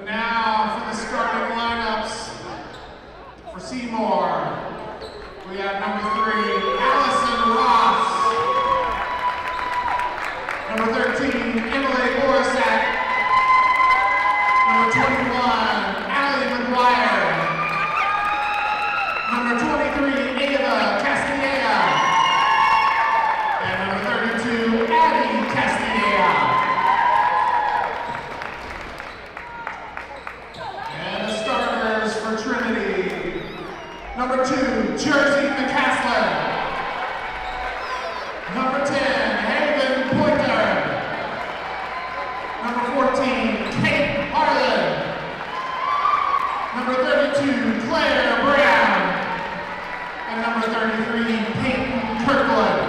Now for the starting lineups for Seymour, we have number 3, Allison Ross. Number 13, Emily Borisak. Number 21, Allie McGuire. Number 23, Ava Castilla. And number 32, Addie Castilla. Trinity. Number 2, Jersey McCaslin. Number 10, Haven Pointer. Number 14, Kate Harlan. Number 32, Claire Brown. And number 33, Peyton Kirkland.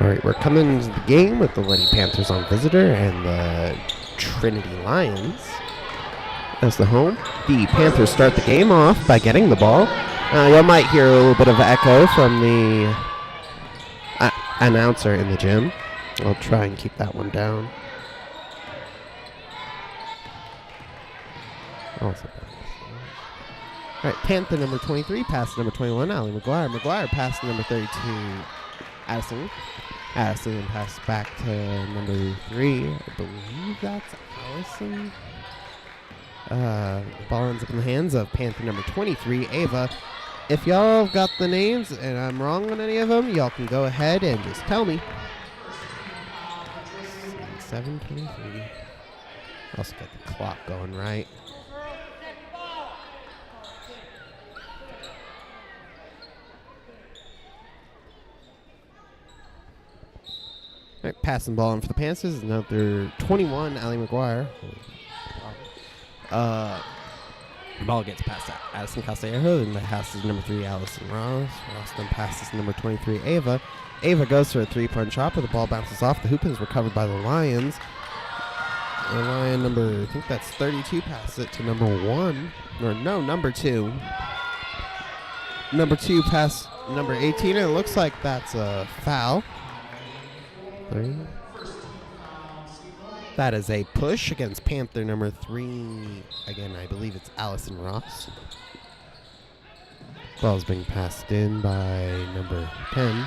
All right, we're coming into the game with the Lady Panthers on visitor and the Trinity Lions as the home. The Panthers start the game off by getting the ball. You might hear a little bit of echo from the announcer in the gym. I'll try and keep that one down. Also, all right, Panther number 23, pass to number 21, Allie McGuire. McGuire pass to number 32, Addison. Addison pass back to number 3. I believe that's Allison. The ball ends up in the hands of Panther number 23, Ava. If y'all got the names and I'm wrong on any of them, y'all can go ahead and just tell me. 7:23. Also get the clock going right. All right, passing ball in for the Panthers. Another 21, Allie McGuire. The ball gets past Addison Castillejo, and the pass is number 3, Allison Ross. Ross then passes number 23, Ava. Ava goes for a 3-point shot, but the ball bounces off. The hoop is recovered by the Lions. The Lion number, I think that's 32, passes it to number 1. Or no, number 2. Number 2 pass number 18, and it looks like that's a foul. 3. That is a push against Panther number 3. Again, I believe it's Allison Ross. Ball's being passed in by number 10.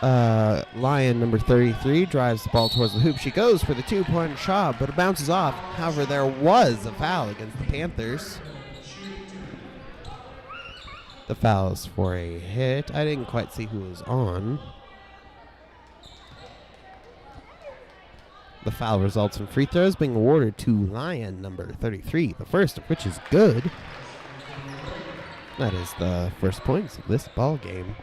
Lion number 33 drives the ball towards the hoop. She goes for the 2-point shot, but it bounces off. However, there was a foul against the Panthers. The foul is for a hit. I didn't quite see who was on. The foul results in free throws being awarded to Lion number 33, the first of which is good. That is the first points of this ball game.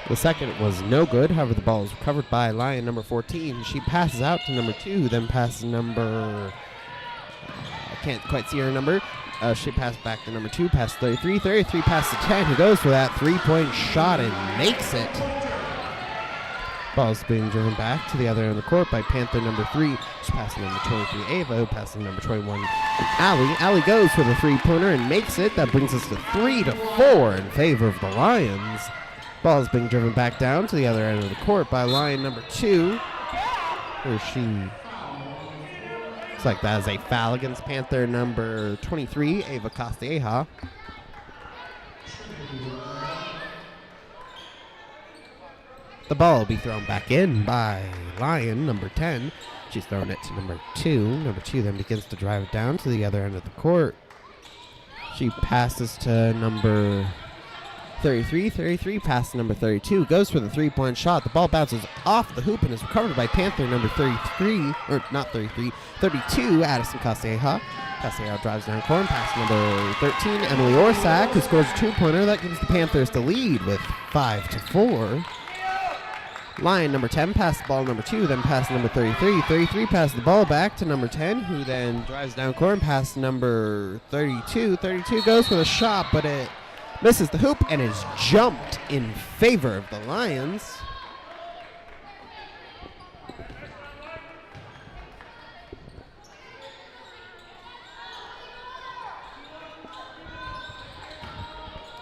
The second was no good. However, the ball is recovered by Lion number 14. She passes out to number 2, then passes number... I can't quite see her number. She passed back to number 2, past 33. 33 past the 10, who goes for that three-point shot and makes it. Ball's being driven back to the other end of the court by Panther number 3. She passes number 23, Ava, who passes number 21, Allie. Allie goes for the three-pointer and makes it. That brings us to 3-4 in favor of the Lions. Ball is being driven back down to the other end of the court by Lion number 2. Where she... Looks like that is a foul against Panther number 23, Ava Castilleja. The ball will be thrown back in by Lion number 10. She's throwing it to number 2. Number 2 then begins to drive it down to the other end of the court. She passes to number 33. 33 passes to number 32. Goes for the three-point shot. The ball bounces off the hoop and is recovered by Panther number 33. Or not 33. 32, Addison Castilleja. Castilleja drives down court and passes number 13, Emily Orsak, who scores a two-pointer. That gives the Panthers the lead with 5-4. Lion number 10 passes the ball to number 2, then passes number 33. 33 passes the ball back to number 10, who then drives down court and passes number 32. 32 goes for the shot, but it misses the hoop and is jumped in favor of the Lions.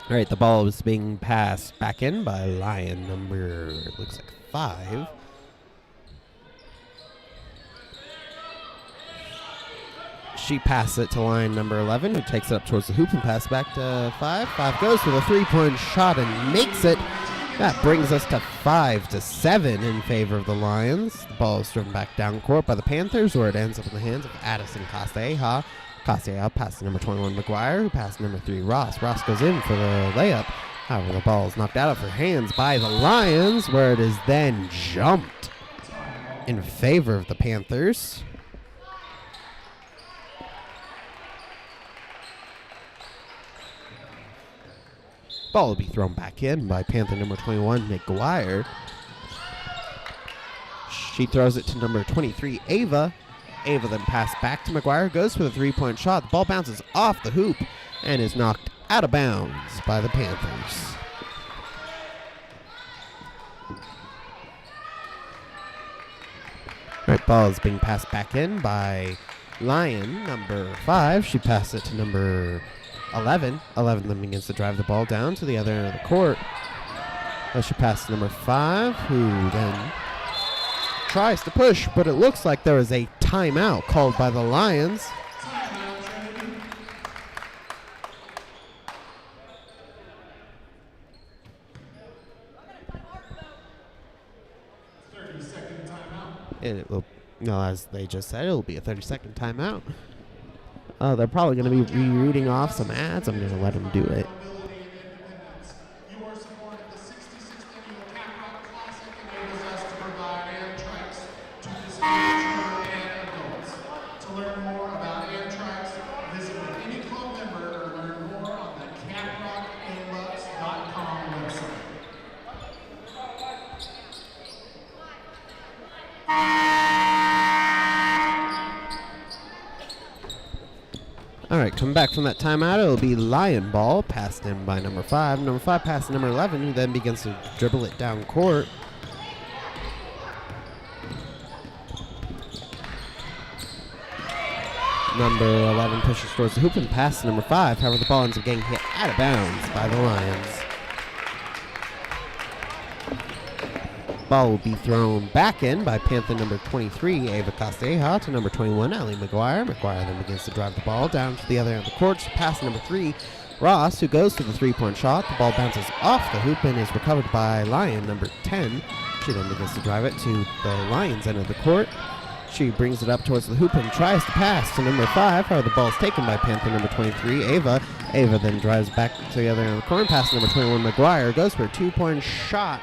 All right, the ball is being passed back in by Lion number, it looks like 5. She passes it to Lion number 11, who takes it up towards the hoop and passes back to 5. 5 goes for the three-point shot and makes it. That brings us to 5-7 in favor of the Lions. The ball is driven back down court by the Panthers, where it ends up in the hands of Addison Castilleja. Castilleja passes number 21, McGuire, who passes number 3, Ross. Ross goes in for the layup. However, the ball is knocked out of her hands by the Lions, where it is then jumped in favor of the Panthers. Ball will be thrown back in by Panther number 21, McGuire. She throws it to number 23, Ava. Ava then passes back to McGuire, goes for the three-point shot. The ball bounces off the hoop and is knocked out of bounds by the Panthers. All right, ball is being passed back in by Lion number 5. She passes it to number 11. 11 then begins to drive the ball down to the other end of the court. She passes to number 5, who then tries to push, but it looks like there is a timeout called by the Lions. And it will, no, as they just said, it'll be a 30-second timeout. They're probably going to be reading off some ads. I'm going to let them do it. Your support of the 66th annual Caprock Classic enables us to provide air tracks to this children and adults. To learn more about air tracks, visit with any club member or learn more on the CaprockAlux.com website. All right, coming back from that timeout, it'll be Lion ball, passed in by number 5. Number 5 passes number 11, who then begins to dribble it down court. Number 11 pushes towards the hoop and passes number 5. However, the ball ends up getting hit out of bounds by the Lions. Ball will be thrown back in by Panther number 23, Ava Castilleja, to number 21, Allie McGuire. McGuire then begins to drive the ball down to the other end of the court. She passes number 3, Ross, who goes for the three-point shot. The ball bounces off the hoop and is recovered by Lion number 10. She then begins to drive it to the Lions end of the court. She brings it up towards the hoop and tries to pass to number 5. However, the ball is taken by Panther number 23, Ava. Ava then drives back to the other end of the court and passes number 21, McGuire. Goes for a two-point shot.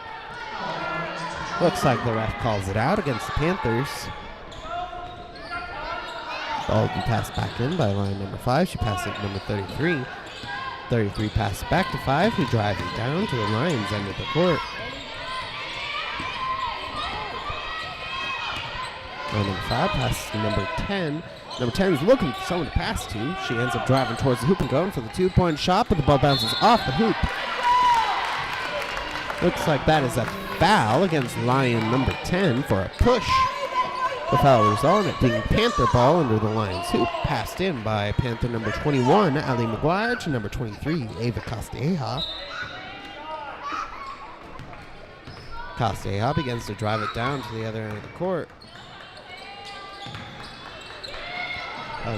Looks like the ref calls it out against the Panthers. Ball will be passed back in by line number 5. She passed it to number 33. 33 passes back to 5, who drives it down to the Lions end of the court. Number 5 passes to number 10. Number 10 is looking for someone to pass to. She ends up driving towards the hoop and going for the 2-point shot, but the ball bounces off the hoop. Looks like that is a foul against Lion number 10 for a push. The foul was on it being Panther ball under the Lions hoop. Passed in by Panther number 21, Ali McGuire, to number 23, Ava Castilleja. Castilleja begins to drive it down to the other end of the court.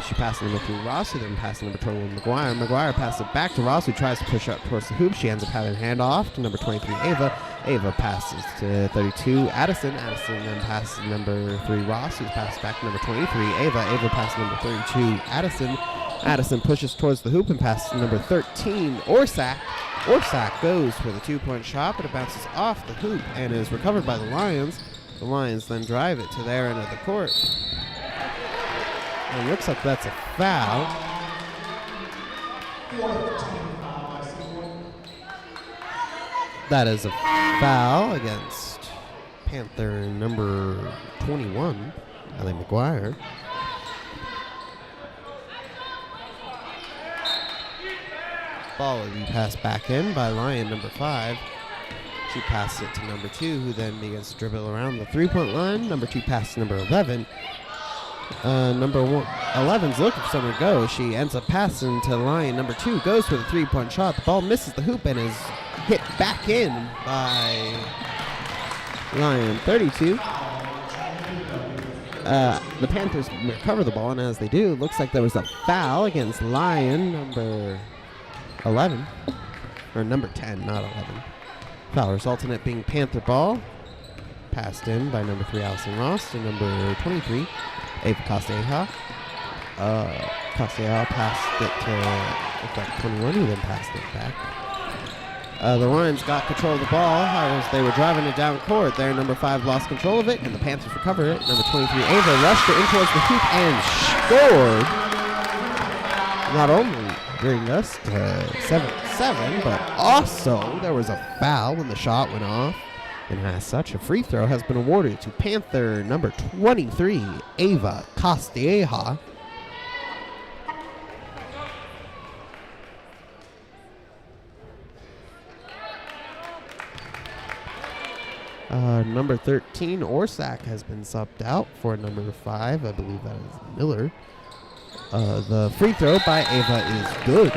She passes number 3, Ross, who then passes number 21, McGuire. McGuire passes it back to Ross, who tries to push up towards the hoop. She ends up having a handoff to number 23, Ava. Ava passes to 32, Addison. Addison then passes to number 3, Ross, who passes back to number 23, Ava. Ava passes number 32, Addison. Addison pushes towards the hoop and passes to number 13, Orsak. Orsak goes for the 2-point shot, but it bounces off the hoop and is recovered by the Lions. The Lions then drive it to their end of the court. It looks like that's a foul. That is a foul against Panther number 21, Ali McGuire. Ball will be passed back in by Lion number 5. She passes it to number 2, who then begins to dribble around the 3-point line. Number 2 passes to number 11. Number 11's looking for somewhere to go. She ends up passing to Lion number 2, goes for the 3-point shot. The ball misses the hoop and is hit back in by Lion 32. The Panthers recover the ball, and as they do, it looks like there was a foul against Lion number 11. Or number 10, not 11. Foul resulting in it being Panther ball. Passed in by number 3, Allison Ross, to number 23, Ava Castilleja. Castilleja passed it to 21, who then passed it back. The Lions got control of the ball as they were driving it down court. There, number 5 lost control of it, and the Panthers recover it. Number 23, Ava, rushed it in towards the hoop and scored. Not only bringing us to 7-7, but also there was a foul when the shot went off. And as such, a free throw has been awarded to Panther number 23, Ava Castilleja. Number 13, Orsak, has been subbed out for number 5. I believe that is Miller. The free throw by Ava is good.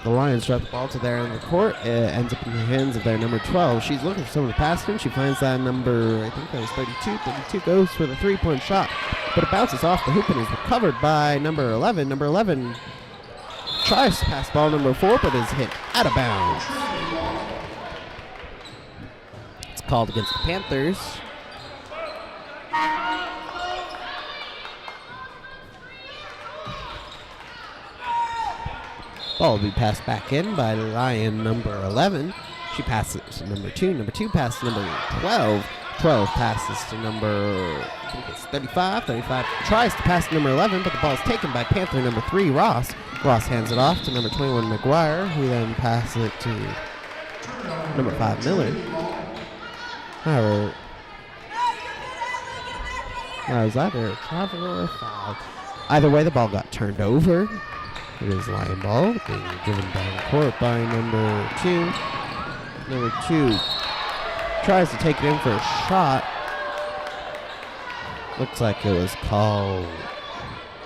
The Lions drop the ball to their end of the court. It ends up in the hands of their number 12. She's looking for someone to pass to. She finds that number, I think that was 32. 32 goes for the 3-point shot, but it bounces off the hoop and is recovered by number 11. Number 11 tries to pass ball number 4, but is hit out of bounds. It's called against the Panthers. Ball will be passed back in by Lion number 11. She passes to number 2. Number 2 passes to number 12. 12 passes to number, I think it's 35. 35 tries to pass to number 11, but the ball is taken by Panther number 3, Ross. Ross hands it off to number 21, McGuire, who then passes it to number 5, Miller. However, that was either a travel or a foul. Either way, the ball got turned over. It is Lion ball being driven down court by number 2. Number 2 tries to take it in for a shot. Looks like it was called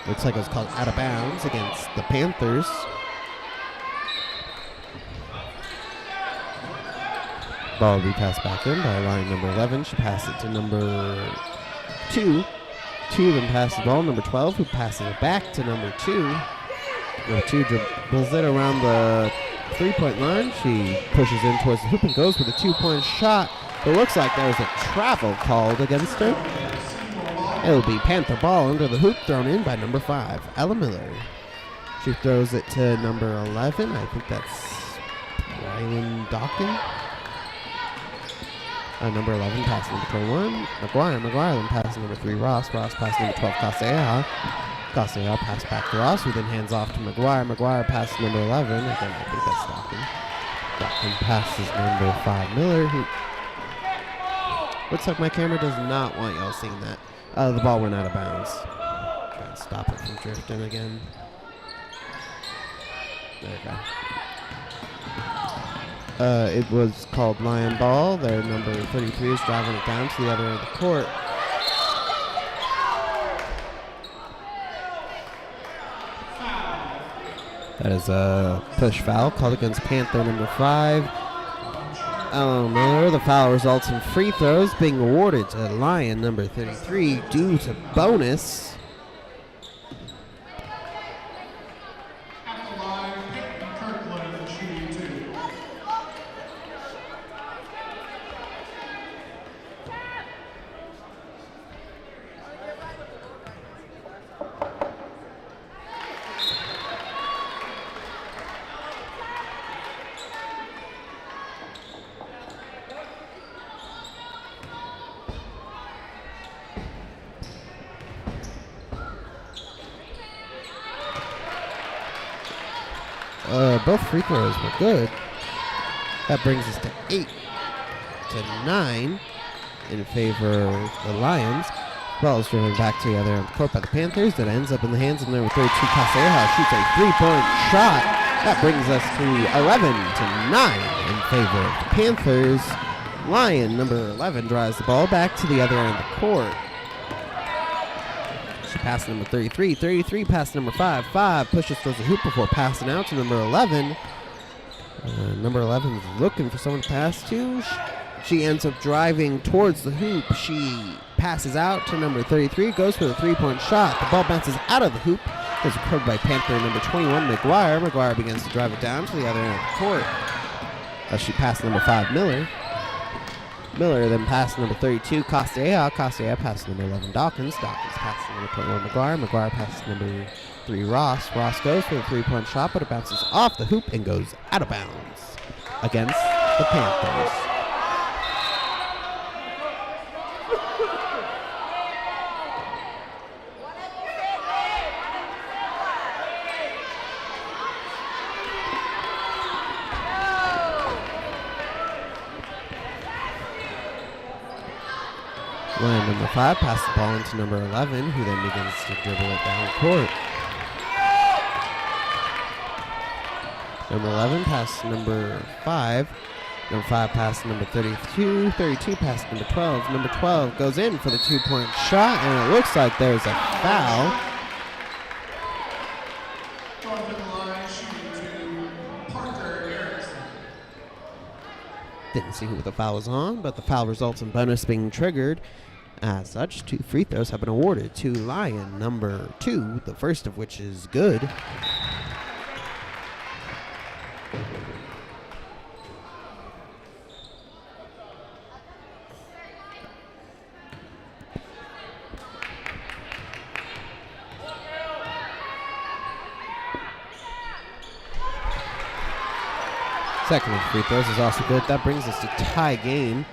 out of bounds against the Panthers. Ball will be passed back in by line number 11. She passes it to number 2. 2 then passes the ball. Number 12, who passes it back to number 2. Number 2 dribbles it around the 3-point line. She pushes in towards the hoop and goes with a 2-point shot. It looks like there's a travel called against her. It'll be Panther ball under the hoop, thrown in by number 5, Ella Miller. She throws it to number 11. I think that's Rylan Dawkins. Number 11 passing number 21, McGuire. McGuire then passing number 3, Ross. Ross passing number 12, Castella. Castella pass back to Ross, who then hands off to McGuire. McGuire passes number 11. Again, I think that's Dawkins. Dawkins passes number 5, Miller, who looks like my camera does not want y'all seeing that. The ball went out of bounds. Try and stop it from drifting again. There we go. It was called Lion Ball. Their number 33 is driving it down to the other end of the court. That is a push foul called against Panther number 5. Miller. The foul results in free throws being awarded to Lion number 33 due to bonus. Both free throws were good. That brings us to 8-9 in favor of the Lions. Ball is driven back to the other end of the court by the Panthers. That ends up in the hands of number 32, Castella. Shoots a 3-point shot. That brings us to 11-9 in favor of the Panthers. Lion number 11 drives the ball back to the other end of the court. Pass number 33. 33 pass number 5. 5 pushes towards the hoop before passing out to number 11. Number 11 is looking for someone to pass to. She ends up driving towards the hoop. She passes out to number 33. Goes for the 3-point shot. The ball bounces out of the hoop. It's recovered by Panther number 21, McGuire. McGuire begins to drive it down to the other end of the court. She passed number 5, Miller. Miller then passes number 32, Castella. Castella passes number 11, Dawkins. Dawkins passes number 21, McGuire. McGuire passes number 3, Ross. Ross goes for the 3-point shot, but it bounces off the hoop and goes out of bounds against the Panthers. Line number 5 passes the ball into number 11, who then begins to dribble it down court. Number 11 passes number 5. Number 5 passes number 32. 32 passes number 12. Number 12 goes in for the 2-point shot, and it looks like there's a foul. Didn't see who the foul was on, but the foul results in bonus being triggered. As such, 2 free throws have been awarded to Lion number 2, the first of which is good. Second of the free throws is also good. That brings us to tie game.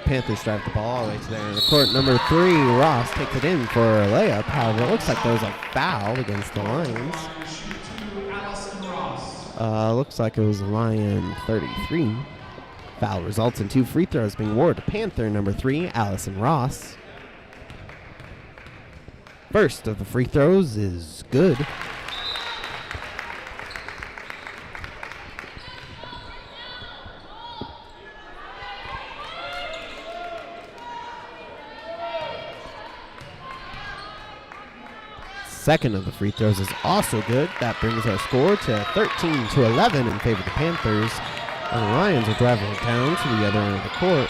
Panthers drive the ball all the way to the end of the court. Number 3, Ross, takes it in for a layup. However, it looks like there was a foul against the Lions. Looks like it was Lion 33. Foul results in 2 free throws being awarded to Panther number 3, Allison Ross. First of the free throws is good. Second of the free throws is also good. That brings our score to 13-11 in favor of the Panthers. And the Lions are driving it down to the other end of the court.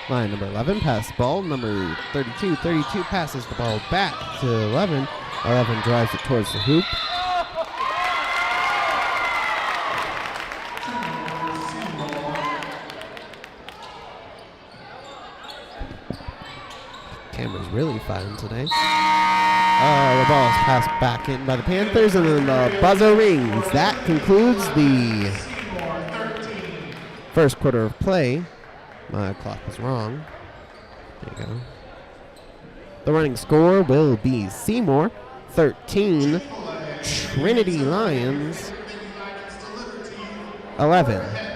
Lion number 11 passes the ball. Number 32 passes the ball back to 11. 11 drives it towards the hoop. Camera's really fine today. The ball is passed back in by the Panthers, and then the buzzer rings. That concludes the first quarter of play. My clock was wrong. There you go. The running score will be Seymour 13, Trinity Lions 11.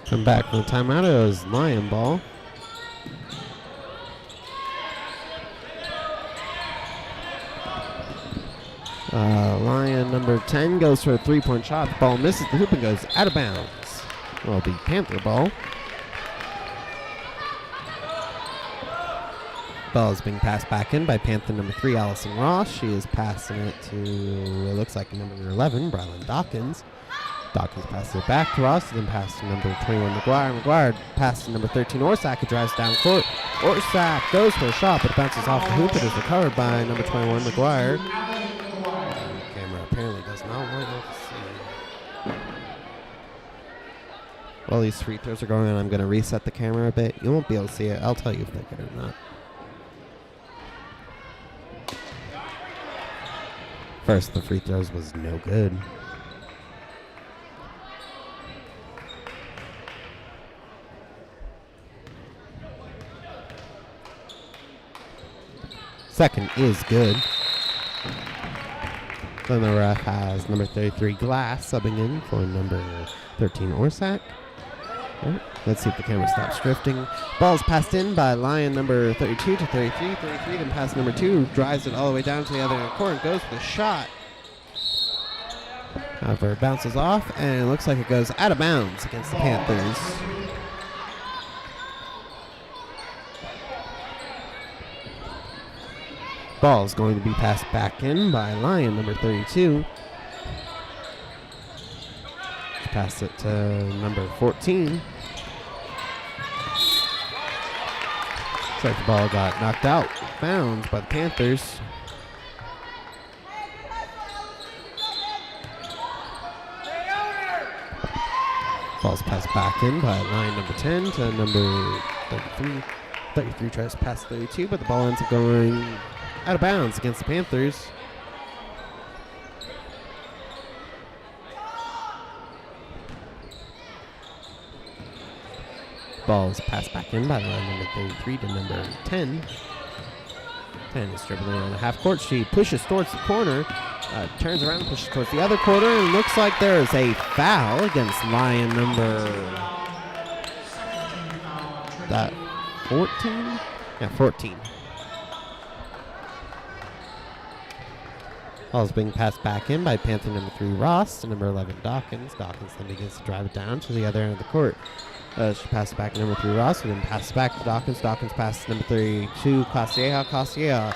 Come back from the timeout. It was Lion ball. Lion number 10 goes for a three-point shot. The ball misses the hoop and goes out of bounds. Will be Panther ball. Ball is being passed back in by Panther number 3, Allison Ross. She is passing it to, it looks like number 11, Brylan Dawkins. Dawkins passes it back to Ross, then passes to number 21, McGuire. McGuire passes to number 13, Orsak, who drives down court. Orsak goes for a shot, but bounces off the hoop. It is recovered by number 21, McGuire. The camera apparently does not want to see. While these free throws are going on, I'm going to reset the camera a bit. You won't be able to see it. I'll tell you if they're good or not. First, the free throws was no good. Second is good. Then the ref has number 33 Glass subbing in for number 13 Orsak. Right. Let's see if the camera stops drifting. Ball's passed in by Lion number 32 to 33. 33 then pass number 2, drives it all the way down to the other end of the court and goes for the shot. However, it bounces off and it looks like it goes out of bounds against the Panthers. Ball is going to be passed back in by Lion number 32. Pass it to number 14. Looks like the ball got knocked out, bounds by the Panthers. Ball's passed back in by Lion number 10 to number 33. 33 tries to pass 32, but the ball ends up going out of bounds against the Panthers. Ball is passed back in by line number 33 to number 10. 10 is dribbling on the half court. She pushes towards the corner, turns around, pushes towards the other corner, and looks like there is a foul against Lion number 14? Yeah, 14. Ball is being passed back in by Panther number 3 Ross to number 11 Dawkins. Dawkins then begins to drive it down to the other end of the court. She passes back to number 3 Ross, and then passes back to Dawkins. Dawkins passes number 32 Castilleja. Castilleja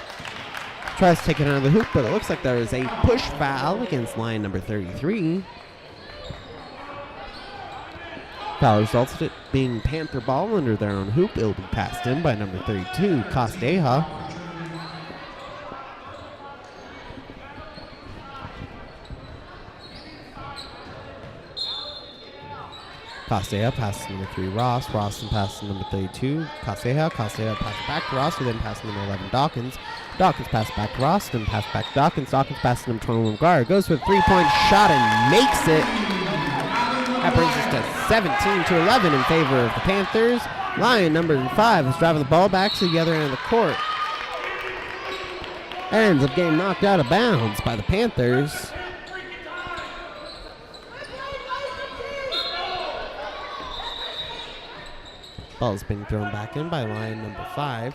tries to take it out of the hoop, but it looks like there is a push foul against line number 33. Foul results in it being Panther ball under their own hoop. It will be passed in by number 32 Castilleja. Castella passes to number 3, Ross. Ross then passes to number 32, Castella. Castella passes back to Ross, who then passes to number 11, Dawkins. Dawkins passes back to Ross, then passes back to Dawkins. Dawkins passes to number 21, McGuire. Goes for a 3-point shot and makes it. That brings us to 17-11 in favor of the Panthers. Lion number 5 is driving the ball back to the other end of the court. Ends up getting knocked out of bounds by the Panthers. Ball's being thrown back in by Lion number 5.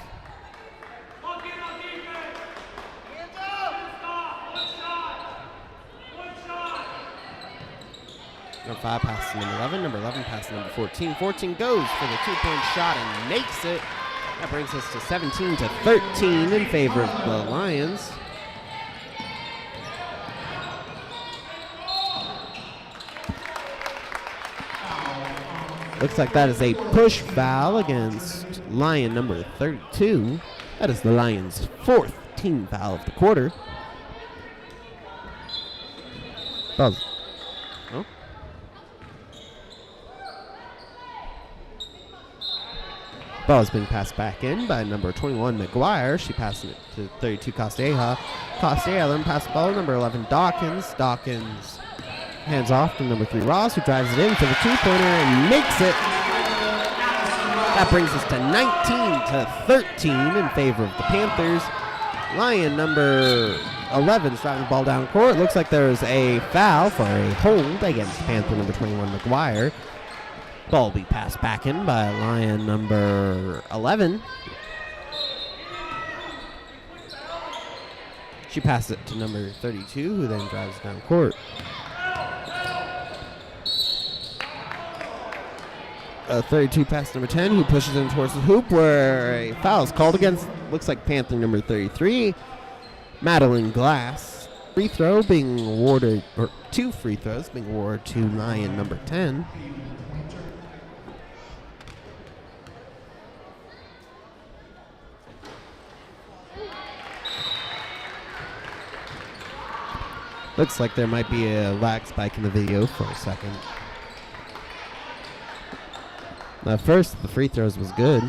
Number 5 passes to number 11. Number 11 passes to number 14. 14 goes for the 2-point shot and makes it. That brings us to 17-13 in favor of the Lions. Looks like that is a push foul against Lion number 32. That is the Lions' 4th team foul of the quarter. Ball's, oh. Ball's being passed back in by number 21, McGuire. She passes it to 32, Castella. Castella then passes the ball to number 11, Dawkins. Dawkins hands off to number 3, Ross, who drives it in for the 2-pointer and makes it. That brings us to 19-13 in favor of the Panthers. Lion number 11 is driving the ball down court. Looks like there's a foul for a hold against Panther number 21, McGuire. Ball will be passed back in by Lion number 11. She passes it to number 32, who then drives down court. 32 pass number 10, who pushes in towards the hoop, where a foul is called against, looks like Panther number 33, Madeline Glass. Free throw being awarded, or 2 free throws being awarded to Lion number 10. Looks like there might be a lag spike in the video for a second. At first, the free throws was good.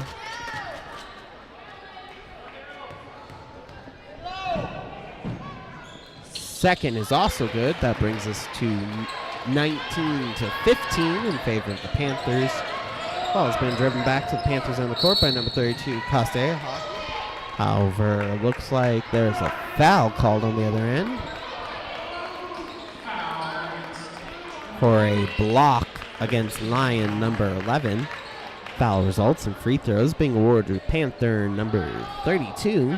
Second is also good. That brings us to 19-15 in favor of the Panthers. Ball has been driven back to the Panthers on the court by number 32, Castella. However, it looks like there's a foul called on the other end for a block against Lion number 11. Foul results in free throws being awarded to Panther number 32,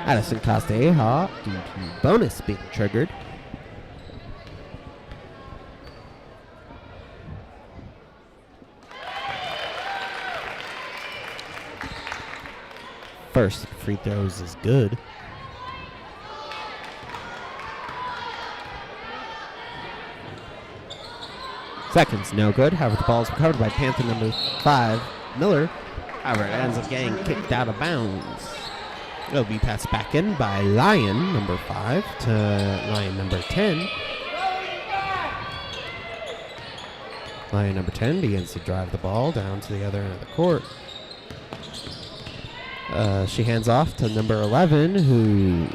Addison Castella, due to bonus being triggered. First free throws is good. Second's no good. However, the ball is recovered by Panther number 5, Miller. However, it ends up getting kicked out of bounds. It'll be passed back in by Lion number 5 to Lion number 10. Lion number 10 begins to drive the ball down to the other end of the court. She hands off to number 11, who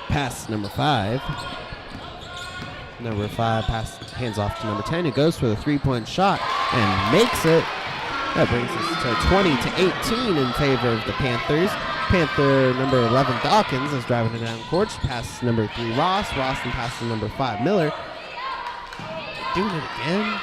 passes number 5. Number 5 hands off to number 10, who goes for the 3-point shot and makes it. That brings us to 20-18 in favor of the Panthers. Panther number 11, Dawkins, is driving it down court. She passes number 3, Ross. Ross then passes number 5, Miller. Doing it again.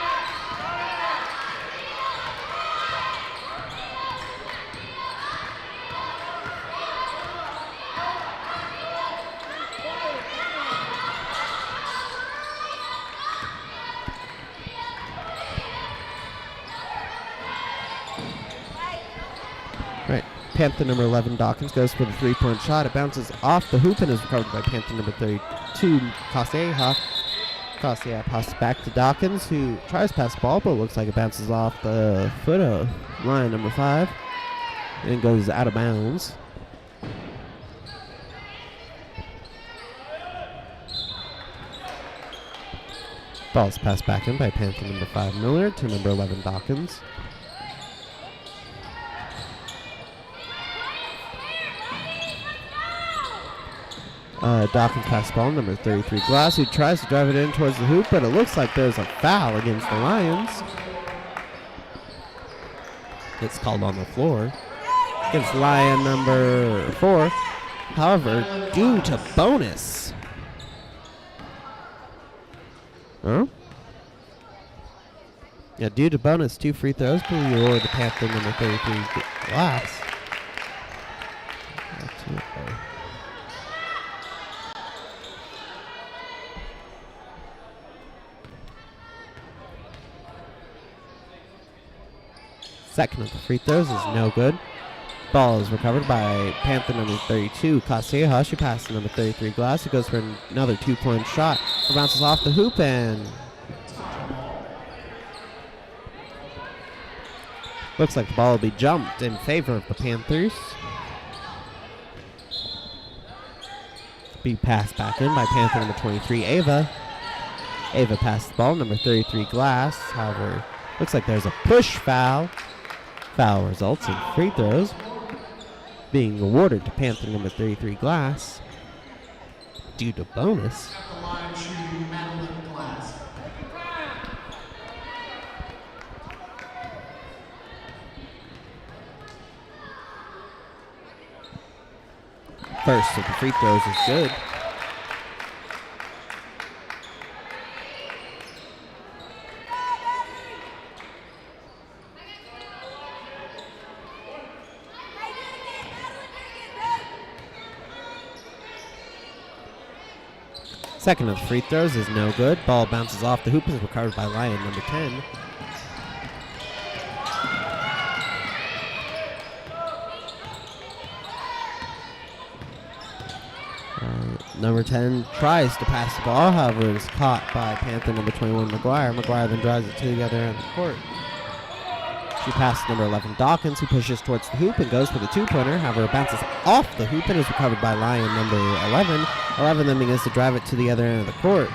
Panther number 11, Dawkins, goes for the 3-point shot. It bounces off the hoop and is recovered by Panther number 32, Castella. Castella passes back to Dawkins, who tries to pass the ball, but looks like it bounces off the foot of Lion number 5 and goes out of bounds. Ball's passed back in by Panther number 5, Miller, to number 11, Dawkins. Dawkins passes the ball, number 33, Glass, who tries to drive it in towards the hoop, but it looks like there's a foul against the Lions. It's called on the floor against Lion number 4. However, due to bonus. Huh? Yeah, due to bonus, 2 free throws will be awarded to Panther number 33, Glass. Second of the free throws is no good. Ball is recovered by Panther number 32, Casteja. She passes to number 33, Glass, who goes for another 2-point shot. It bounces off the hoop and looks like the ball will be jumped in favor of the Panthers. Be passed back in by Panther number 23, Ava. Ava passes the ball, number 33, Glass. However, looks like there's a push foul. Foul results in free throws being awarded to Panther number 33, Glass, due to bonus. At the line shooting Madeline Glass. First of the free throws is good. Second of the free throws is no good. Ball bounces off the hoop and is recovered by Lion number 10. Number 10 tries to pass the ball, however it is caught by Panther number 21, McGuire. McGuire then drives it to the other end of the court. She passes number 11, Dawkins, who pushes towards the hoop and goes for the 2-pointer. However, it bounces off the hoop and is recovered by Lion number 11. 11 then begins to drive it to the other end of the court,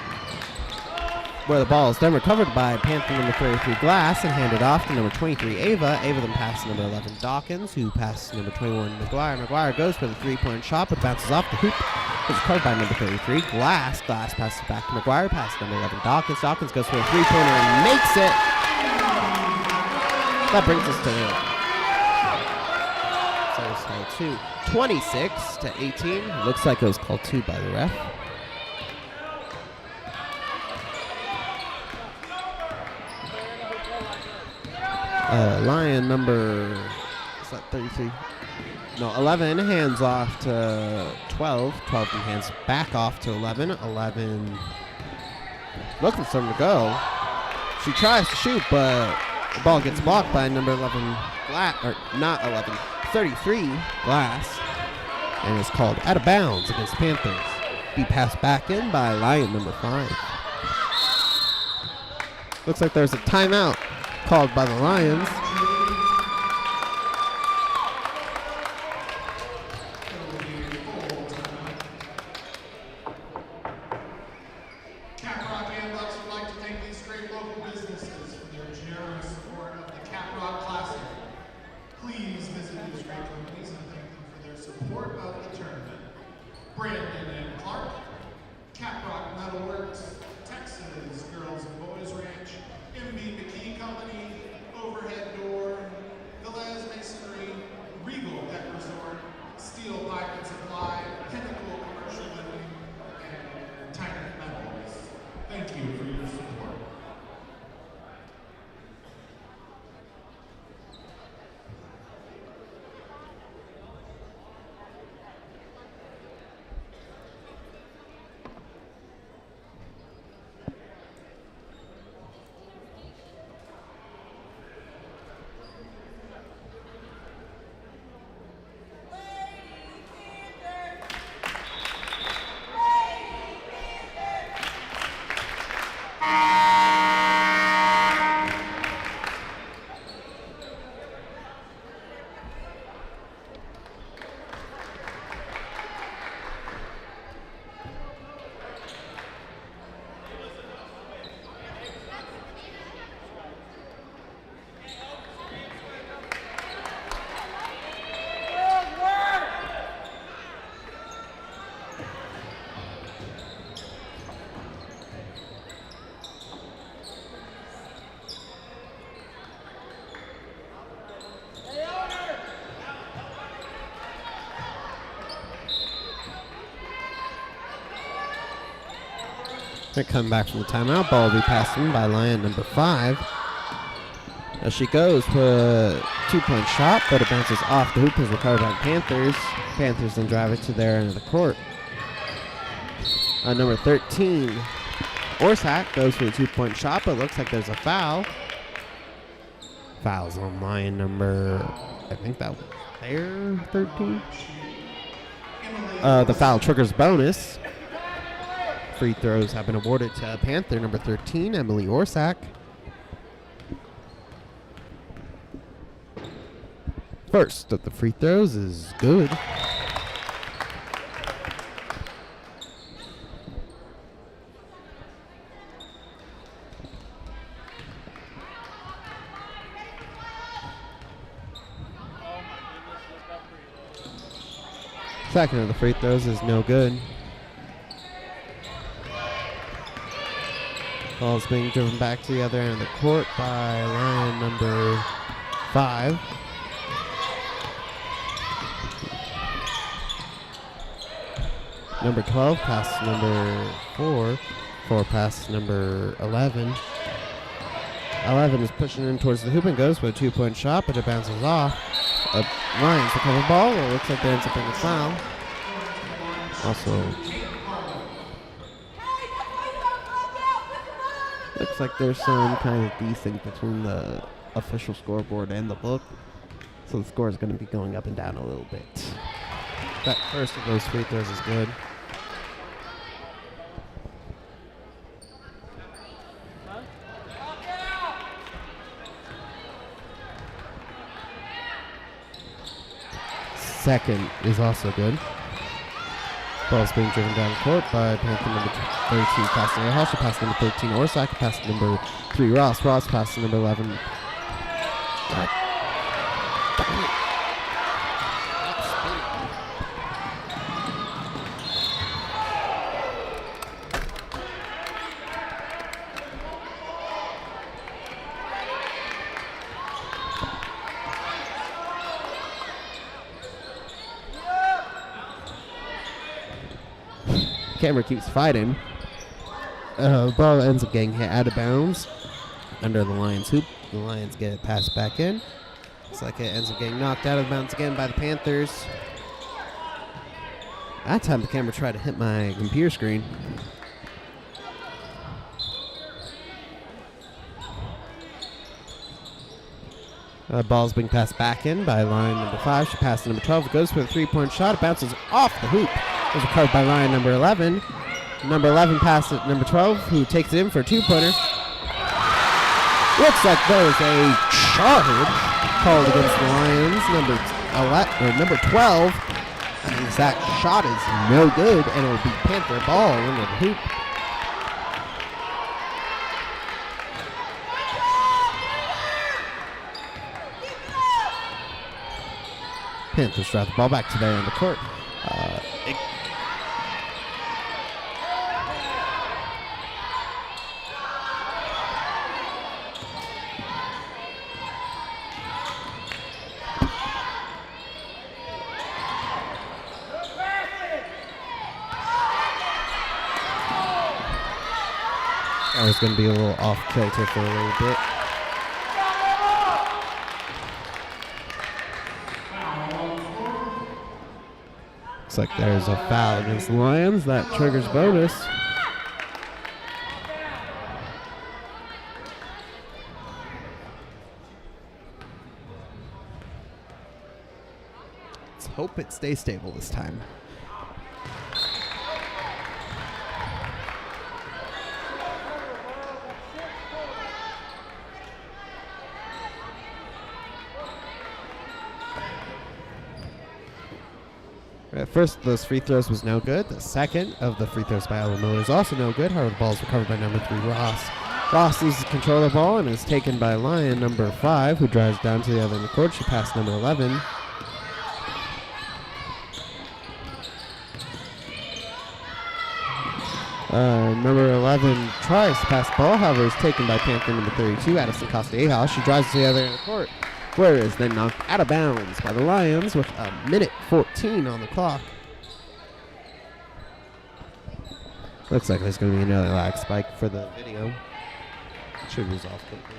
where the ball is then recovered by Panther number 33, Glass, and handed off to number 23, Ava. Ava then passes number 11, Dawkins, who passes number 21, McGuire. McGuire goes for the 3-point shot, but bounces off the hoop. It's recovered by number 33, Glass. Glass passes back to McGuire, passes number 11, Dawkins. Dawkins goes for a 3-pointer and makes it. That brings us to 26 to 18. Looks like it was called 2 by the ref. Lion number, is that 33? No, 11 hands off to 12. 12 hands back off to 11. 11 looking for something to go. She tries to shoot, but the ball gets blocked by number 11, or not 11, 33, Glass, and is called out of bounds against Panthers. Be passed back in by Lion number 5. Looks like there's a timeout called by the Lions. Caprock and Bucks would like to thank these great local businesses for their generous support of the Caprock Classic. Please visit these great companies and thank them for their support of the tournament. Brandon and Clark, Caprock Metalworks, Texas Girls and Boys Ranch, MB McKee Company, Overhead Door, They come back from the timeout. Ball will be passed in by Lion number 5. As she goes for a 2-point shot, but it bounces off the hoop as recovered by the Panthers. Panthers then drive it to their end of the court. Number 13, Orsak goes for the 2-point shot, but it looks like there's a foul. Fouls on Lion number, I think that was their 13. The foul triggers bonus. Free throws have been awarded to Panther number 13, Emily Orsak. First of the free throws is good. Second of the free throws is no good. Ball's being driven back to the other end of the court by Lion number 5. Number 12 passes number 4. 4 passes number 11. 11 is pushing in towards the hoop and goes for a 2-point shot, but it bounces off. Lions recover ball. It looks like there ends up being a foul. Also, looks like there's some kind of desync between the official scoreboard and the book. So the score is going to be going up and down a little bit. That first of those free throws is good. Second is also good. Ball's being driven down the court by Panther number 32, pass number Hall. She passed number 13, Orsak. Pass number 3, Ross. Ross passed number 11. God. Damn it. Camera keeps fighting. Ball ends up getting hit out of bounds under the Lions hoop. The Lions get it passed back in. Looks like it ends up getting knocked out of bounds again by the Panthers. That time the camera tried to hit my computer screen. Ball's being passed back in by Lion number 5. She passes number 12. It goes for a 3-point shot. It bounces off the hoop. It was recovered by Lion number 11. Number 11 passes it number 12, who takes it in for a 2-pointer. Looks like there was a charge called against the Lions. Number 12. And that shot is no good, and it will be Panther ball into the hoop. Panthers drive the ball back to their end of the court. I was going to be a little off kilter for a little bit. Looks like there's a foul against the Lions. That triggers bonus. Let's hope it stays stable this time. First of those free throws was no good. The second of the free throws by Ella Miller is also no good. However, the ball is recovered by number 3, Ross. Ross loses control of the ball and is taken by Lion number 5, who drives down to the other end of the court. She passed number 11. Number 11 tries to pass the ball, however, is taken by Panther number 32, Addison Costa-Ahal. She drives to the other end of the court, where it is then knocked out of bounds by the Lions with a minute 14 on the clock. Looks like there's going to be another lag spike for the video. Should resolve quickly.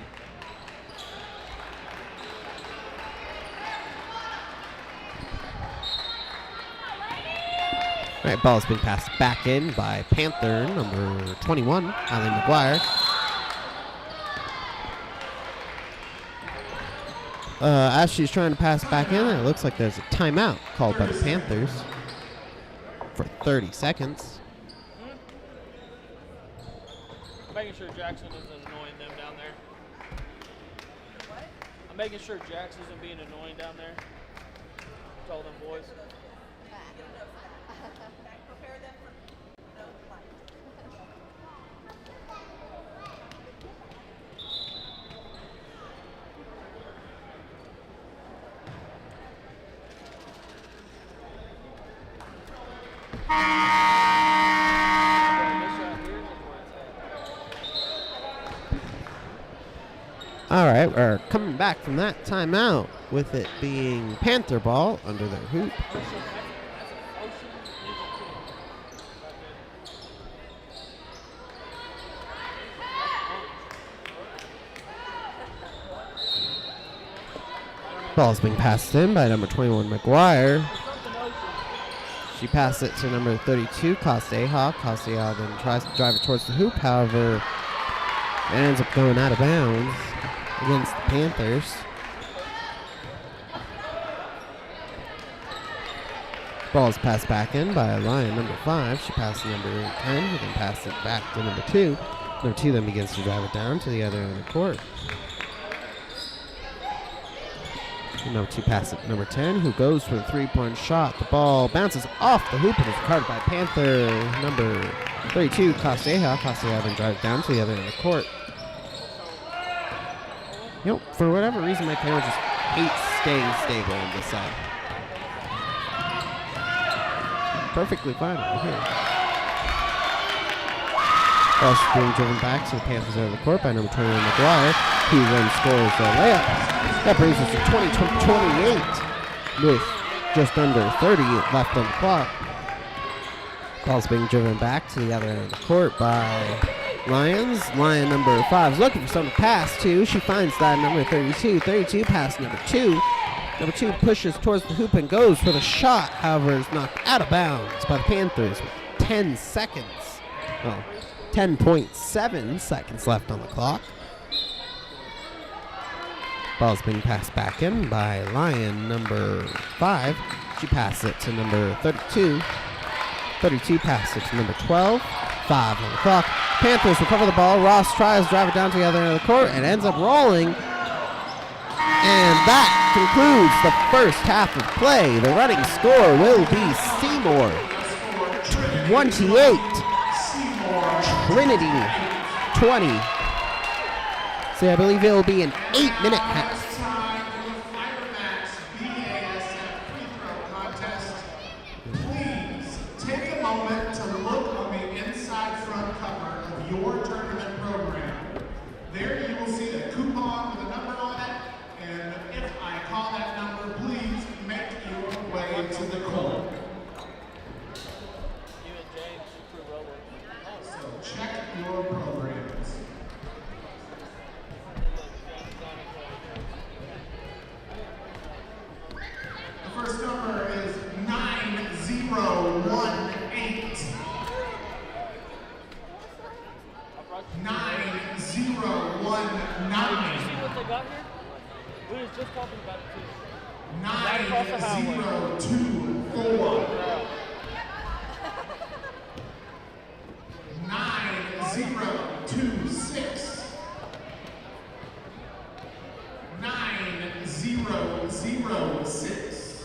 All right, ball's being passed back in by Panther number 21, Eileen McGuire. As she's trying to pass back in, it looks like there's a timeout called by the Panthers for 30 seconds. Making sure Jackson isn't annoying them down there. What? I'm making sure Jackson isn't being annoying down there. Tell them boys. Prepare them for no flight. All right, we're coming back from that timeout with it being Panther ball under their hoop. Ball's being passed in by number 21, McGuire. She passed it to number 32, Costeja. Costeja then tries to drive it towards the hoop. However, it ends up going out of bounds against the Panthers. Ball's passed back in by Lion number 5. She passed to number 10, who then passed it back to number 2. Number 2 then begins to drive it down to the other end of the court. Number 2 passes it to number 10, who goes for the three-point shot. The ball bounces off the hoop and is recovered by Panther number 32, Costeja. Costeja then drives down to the other end of the court. You know, for whatever reason, my camera just hates staying stable on this side. Perfectly fine over here. Ball's being driven back to the Panthers out of the court by number 21, McGuire, who then scores a layup. That brings us to 28 with just under 30 left on the clock. Ball's being driven back to the other end of the court by Lions. Lion number 5 is looking for someone to pass to. She finds that number 32. 32 pass number 2. Number 2 pushes towards the hoop and goes for the shot. However, is knocked out of bounds by the Panthers with 10 seconds. Well, 10.7 seconds left on the clock. Ball's being passed back in by Lion number 5. She passes it to number 32. 32 passes it to number 12. 5 on the clock. Panthers recover the ball. Ross tries to drive it down to the other end of the court and ends up rolling. And that concludes the first half of play. The running score will be Seymour 28, Trinity 20. So I believe it will be an 8-minute half. Please take a moment to look on the inside front cover of your tournament program. There you will see a coupon with a number on it, and if I call that number, please make your way to the court. So check your programs. The first number is 9018. 9019. See what they got here? We was just talking about it too. 9024. 9026. 9006.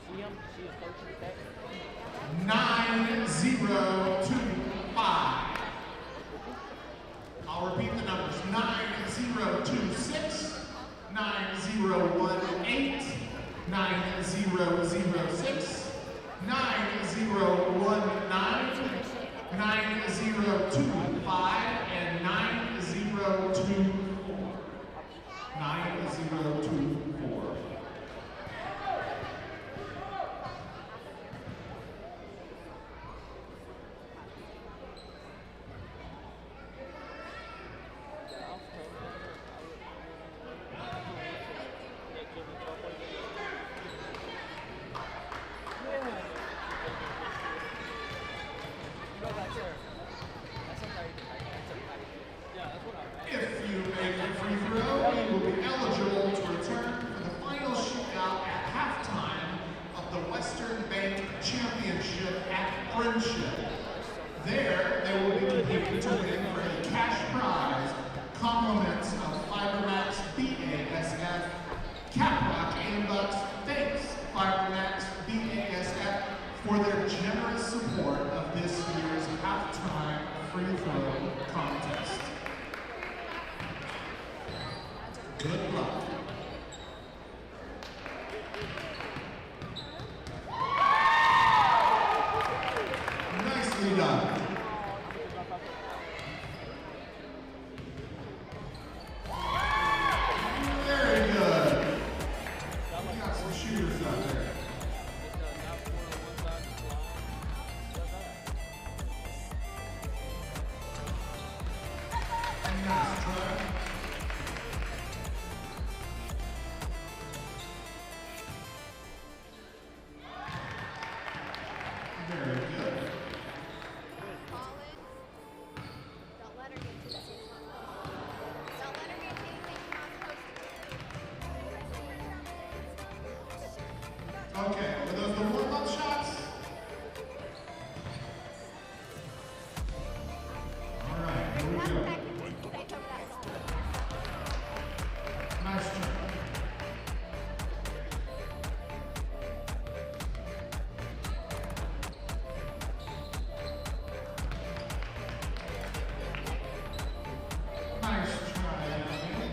See him? See his coach in the back? 9025. I'll repeat the numbers. 9026, 9018, 9006, 9019, 9025, and 9024. 9024. compliments of Fibermax BASF, Caprock and Bucks thanks Fibermax BASF for their generous support of this year's halftime free throw contest. Good luck. Nicely done. Very good. We got some shooters out there. Nice try. Very good. Colin, don't let her get to the same level. Don't let her get to anything she's not supposed to. Okay, were those the warm-up shots? All right, here we Have go. back in the stage over that ball. Nice try. Nice try, Emily.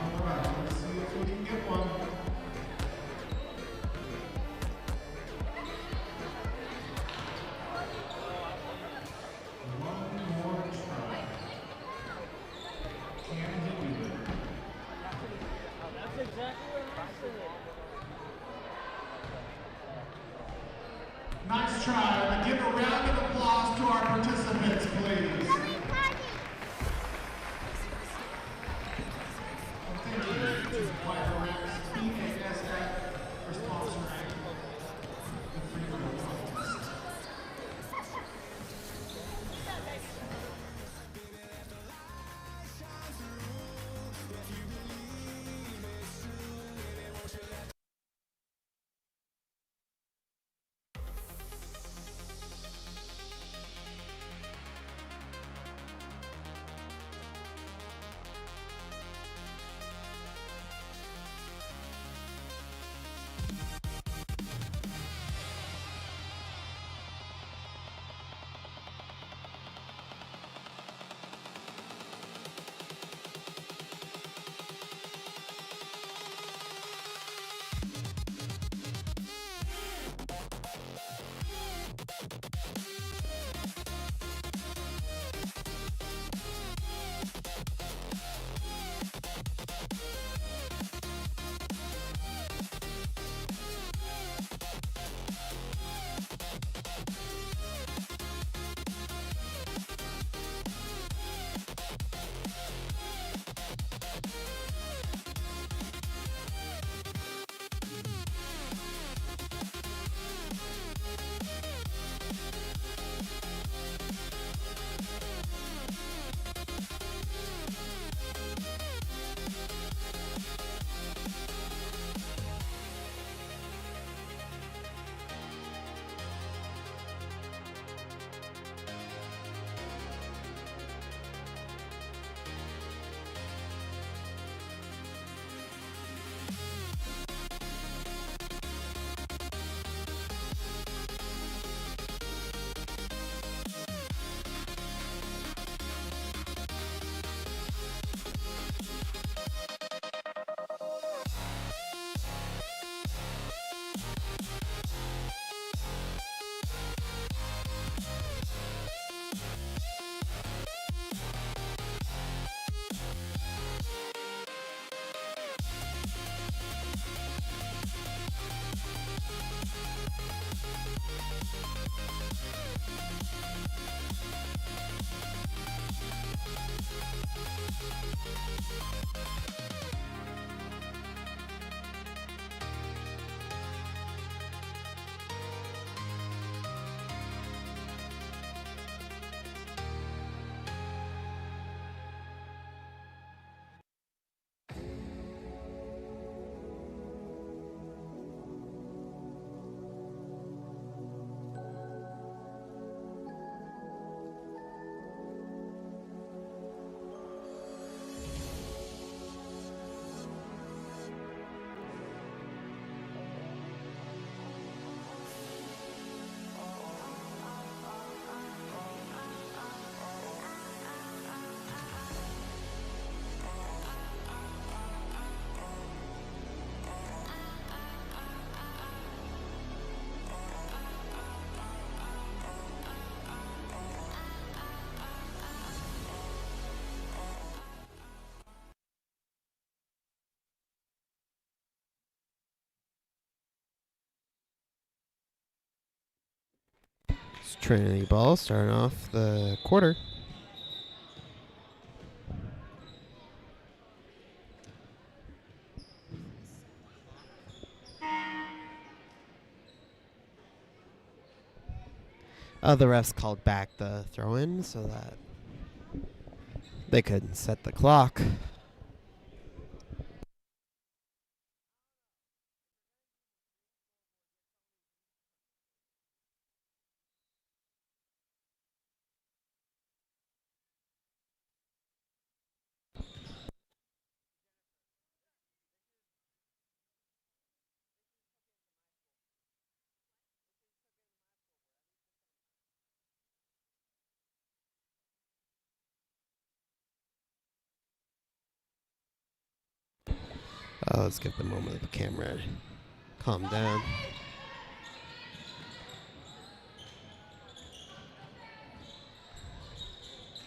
All right, let's see if we can get one. One more try. Can he do it? That's exactly what I said. Nice try. And give a round of applause to our participants, please. And thank you to Fibermax BASF for sponsoring the free throw contest. It's Trinity ball starting off the quarter. The refs called back the throw-in so that they couldn't set the clock. Let's give the moment of the camera to calm down.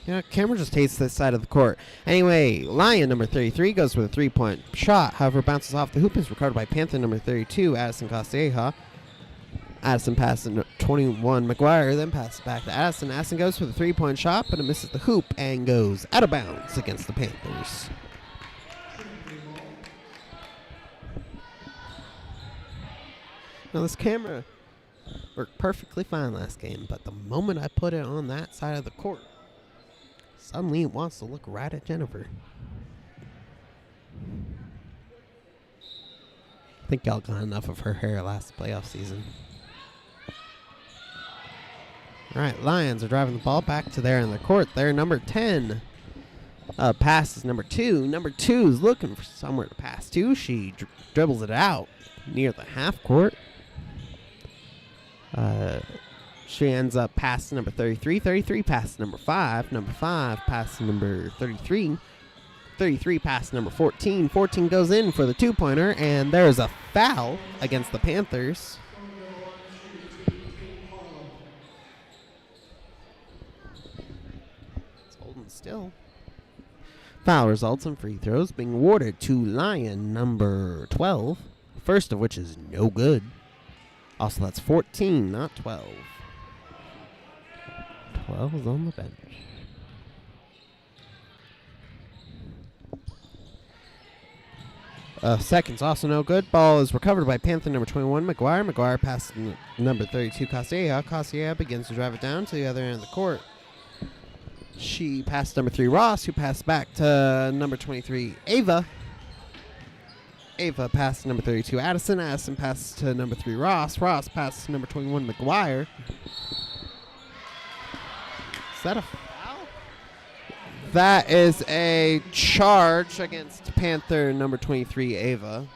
Yeah, camera just hates this side of the court. Anyway, Lion number 33 goes for the three-point shot. However, bounces off the hoop, is recovered by Panther number 32, Addison Castilleja. Addison passes to 21, McGuire, then passes back to Addison. Addison goes for the three-point shot, but it misses the hoop and goes out of bounds against the Panthers. Now, this camera worked perfectly fine last game, but the moment I put it on that side of the court, suddenly it wants to look right at Jennifer. I think y'all got enough of her hair last playoff season. All right, Lions are driving the ball back to there in the court. There, number 10 passes number 2. Number 2 is looking for somewhere to pass to. She dribbles it out near the half court. She ends up passing number 33. 33 passes number 5. Number 5 passes number 33. 33 passes number 14. 14 goes in for the two-pointer, and there's a foul against the Panthers. It's holding still. Foul results in free throws being awarded to Lion number 12. First of which is no good. Also, that's 14, not 12. 12 is on the bench. Seconds also no good. Ball is recovered by Panther number 21, McGuire. McGuire passes number 32, Castilleja. Castilleja begins to drive it down to the other end of the court. She passed number 3, Ross, who passed back to number 23, Ava. Ava passes to number 32, Addison. Addison passes to number 3, Ross. Ross passes to number 21, McGuire. Is that a foul? That is a charge against Panther number 23, Ava.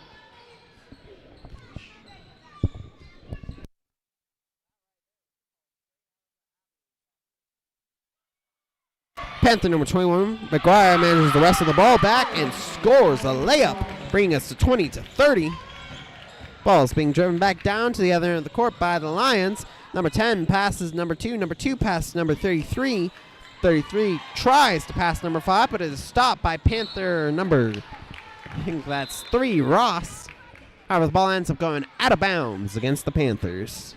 Panther number 21, McGuire manages the rest of the ball back and scores a layup, bringing us to 20-30. Ball is being driven back down to the other end of the court by the Lions. Number 10 passes number 2. Number 2 passes number 33. 33 tries to pass number 5, but it is stopped by Panther number, I think that's 3, Ross. However, the ball ends up going out of bounds against the Panthers.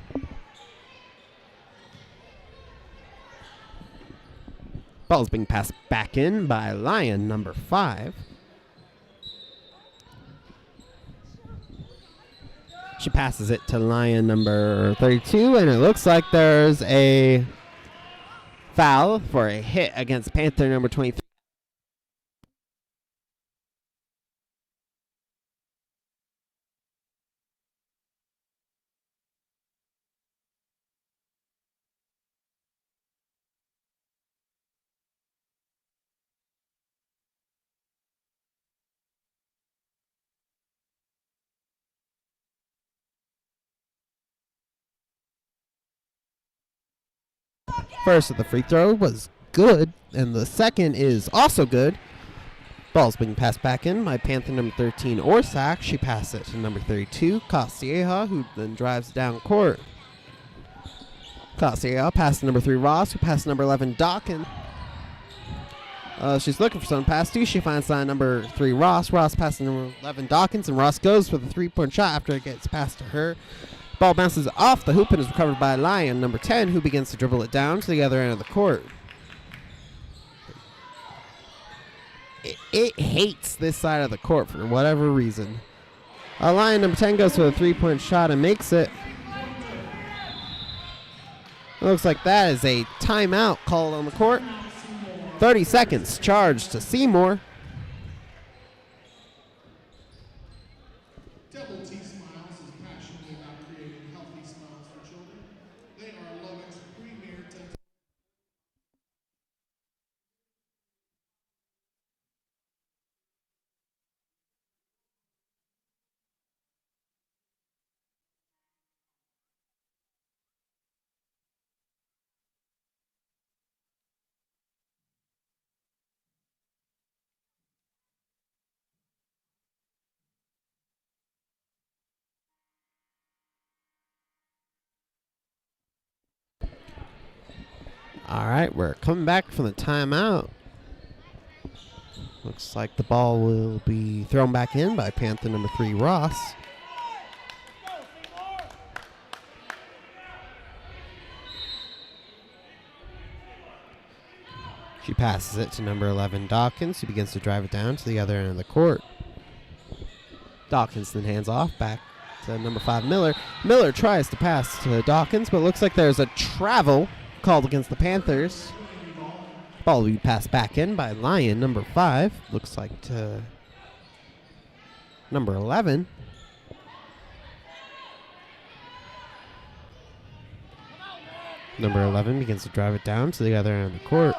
Ball is being passed back in by Lion number 5. She passes it to Lion number 32, and it looks like there's a foul for a hit against Panther number 23. First of the free throw was good, and the second is also good. Ball's being passed back in by Panther number 13, Orsak. She passes it to number 32, Castilleja, who then drives down court. Castilleja passes to number 3, Ross, who passes number 11, Dawkins. She's looking for someone to pass to. She finds number 3, Ross. Ross passes number 11, Dawkins, and Ross goes for the three-point shot after it gets passed to her. Ball bounces off the hoop and is recovered by Lion, number 10, who begins to dribble it down to the other end of the court. It hates this side of the court for whatever reason. Lion, number 10, goes for a three-point shot and makes it. It looks like that is a timeout called on the court. 30 seconds charged to Seymour. Double T Smiles is passionate about creating healthy smiles for children. They are Lubbock's premier dental. All right, we're coming back from the timeout. Looks like the ball will be thrown back in by Panther number 3, Ross. She passes it to number 11, Dawkins, who begins to drive it down to the other end of the court. Dawkins then hands off back to number 5, Miller. Miller tries to pass to Dawkins, but looks like there's a travel called against the Panthers. Ball will be passed back in by Lion, number 5. Looks like to number 11. Number 11 begins to drive it down to the other end of the court.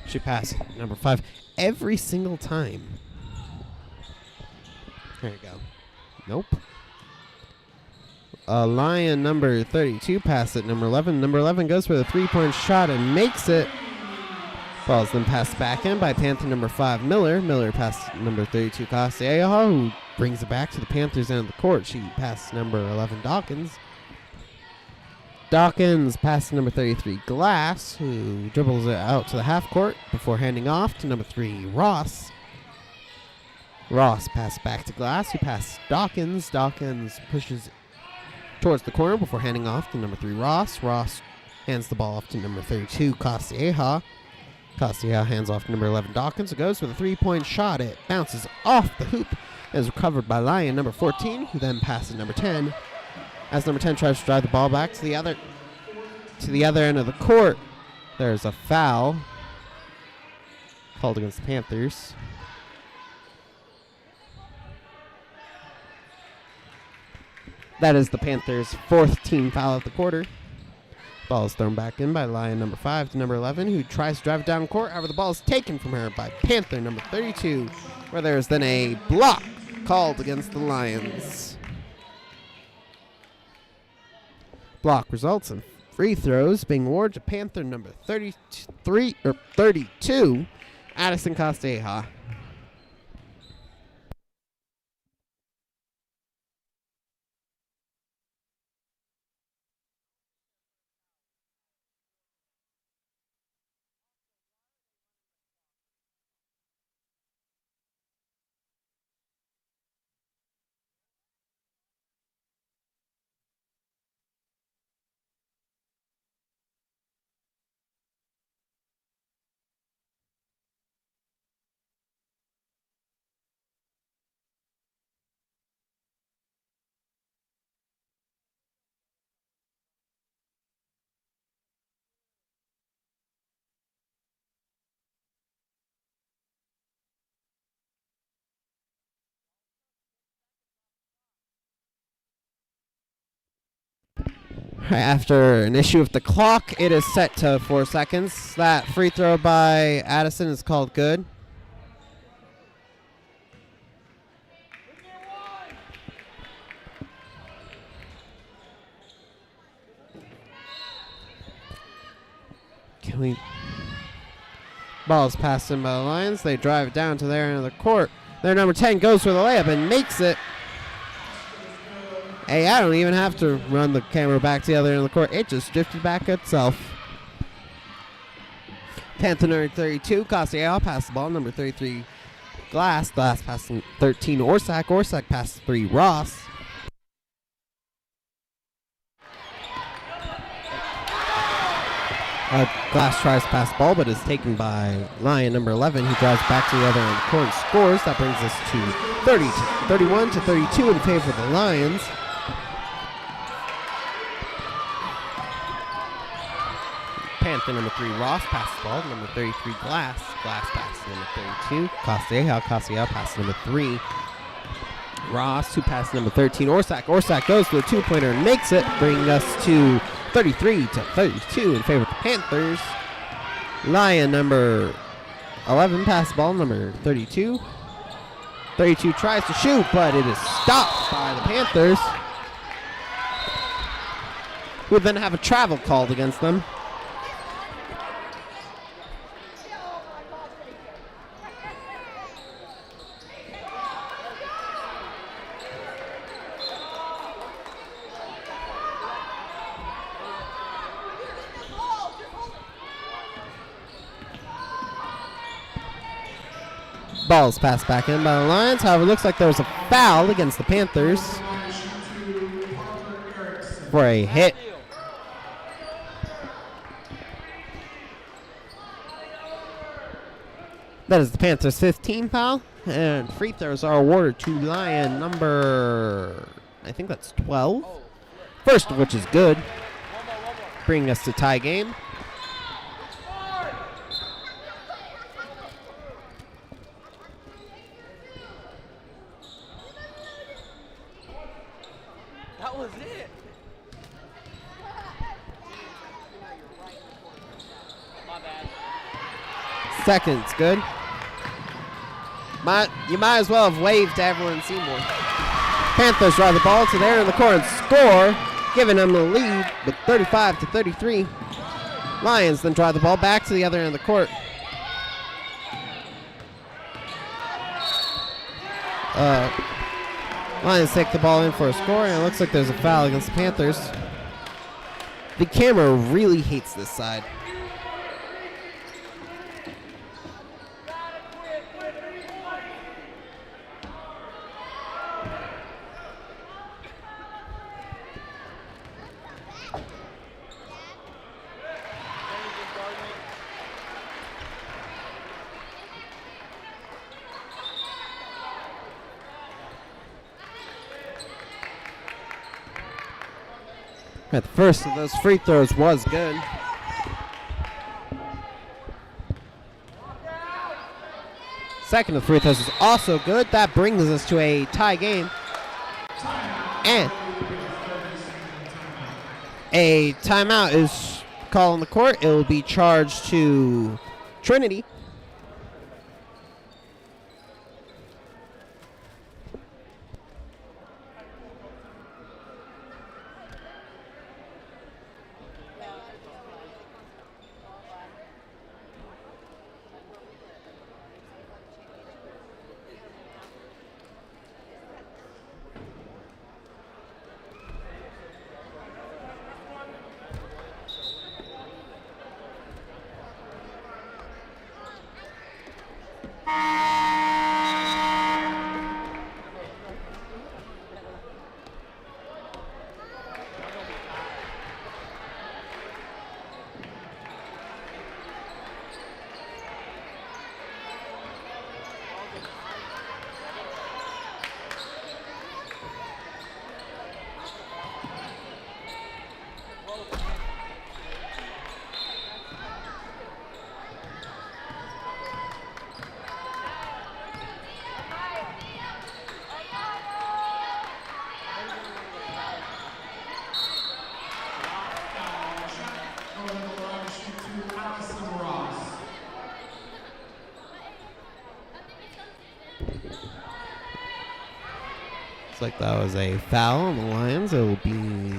She passes number 5 every single time. There you go. Nope. Lion number 32 passes it. Number 11. Number 11 goes for the three-point shot and makes it. Ball's then passed back in by Panther number 5, Miller. Miller passes number 32, Caprock, who brings it back to the Panthers end of the court. She passes number 11, Dawkins. Dawkins passes number 33, Glass, who dribbles it out to the half court before handing off to number 3, Ross. Ross passes back to Glass, who passes Dawkins. Dawkins pushes towards the corner before handing off to number 3, Ross. Ross hands the ball off to number 32, Caprock. Caprock hands off to number 11, Dawkins, who goes for the three-point shot. It bounces off the hoop and is recovered by Lion, number 14, who then passes number 10. As number 10 tries to drive the ball back to the other end of the court, there's a foul called against the Panthers. That is the Panthers' 4th team foul of the quarter. Ball is thrown back in by Lion number 5 to number 11, who tries to drive it down court. However, the ball is taken from her by Panther number 32, where there is then a block called against the Lions. Block results in free throws being awarded to Panther number 32, Addison Caprock. After an issue with the clock, it is set to 4 seconds. That free throw by Addison is called good. Ball is passed in by the Lions. They drive it down to their end of the court. Their number 10 goes for the layup and makes it. Hey, I don't even have to run the camera back to the other end of the court. It just drifted back itself. Panther number 32, Caprock passes the ball. Number 33, Glass. Glass passes 13, Orsak. Orsak passes 3, Ross. Glass tries to pass the ball, but is taken by Lion number 11. He drives back to the other end of the court and scores. That brings us to 31 to 32 in favor of the Lions. Panther number 3, Ross, passes the ball. Number 33, Glass. Glass passes to number 32. Castellao passes number 3. Ross, who passes number 13, Orsak. Orsak goes for a two-pointer and makes it, bringing us to 33 to 32 in favor of the Panthers. Lion number 11 passes the ball. Number 32. 32 tries to shoot, but it is stopped by the Panthers, who then have a travel called against them. Ball's passed back in by the Lions. However, it looks like there was a foul against the Panthers for a hit. That is the Panthers' 15th foul, and free throws are awarded to Lion number, I think that's 12. First of which is good, bringing us to tie game. That was it. My bad. Second's good. You might as well have waved to everyone in Seymour. Panthers drive the ball to there in the corner and score, giving them the lead with 35 to 33. Lions then drive the ball back to the other end of the court. Lions take the ball in for a score, and it looks like there's a foul against the Panthers. The camera really hates this side. The first of those free throws was good. Second of the free throws is also good. That brings us to a tie game. And a timeout is called on the court. It will be charged to Trinity. Like that was a foul on the Lions. It will be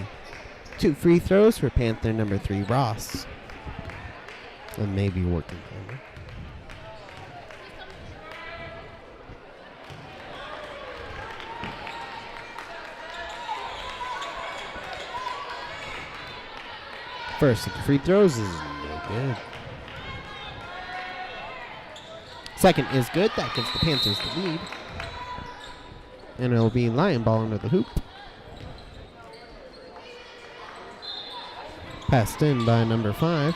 2 free throws for Panther number 3, Ross. And maybe working for him. First of the free throws is no good. Second is good. That gives the Panthers the lead. And it'll be Lion ball under the hoop. Passed in by number 5.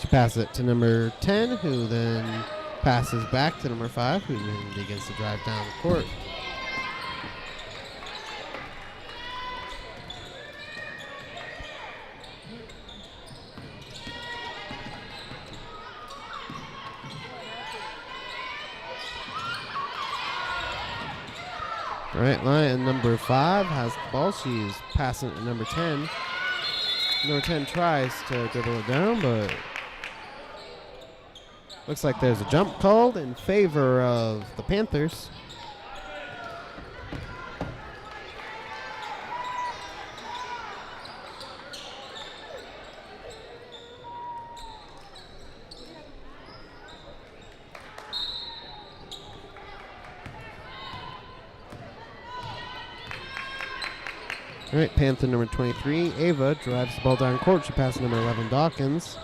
She passes it to number 10, who then passes back to number 5, who then begins to drive down the court. All right, Lion number 5 has the ball. She's passing it to number 10. Number 10 tries to dribble it down, but looks like there's a jump called in favor of the Panthers. All right, Panther number 23, Ava, drives the ball down court. She passes number 11, Dawkins.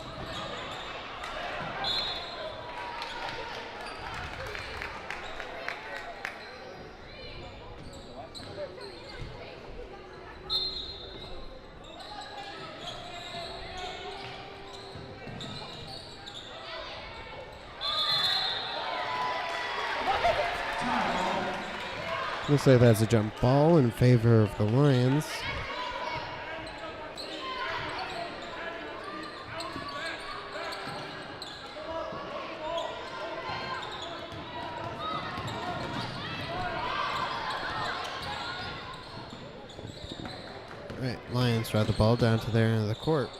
Looks like that's a jump ball in favor of the Lions. All right, Lions drive the ball down to their end of the court.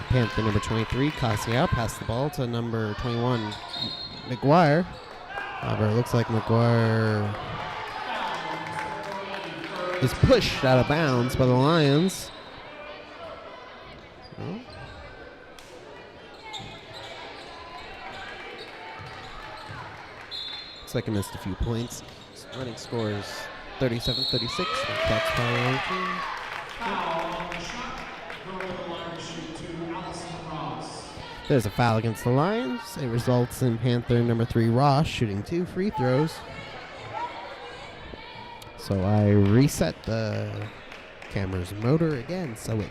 Panther number 23, Cassiao, passed the ball to number 21, McGuire. However, it looks like McGuire is pushed out of bounds by the Lions. Oh. Looks like he missed a few points. Running score is 37-36. That's There's a foul against the Lions. It results in Panther number 3, Ross, shooting 2 free throws. So I reset the camera's motor again, so it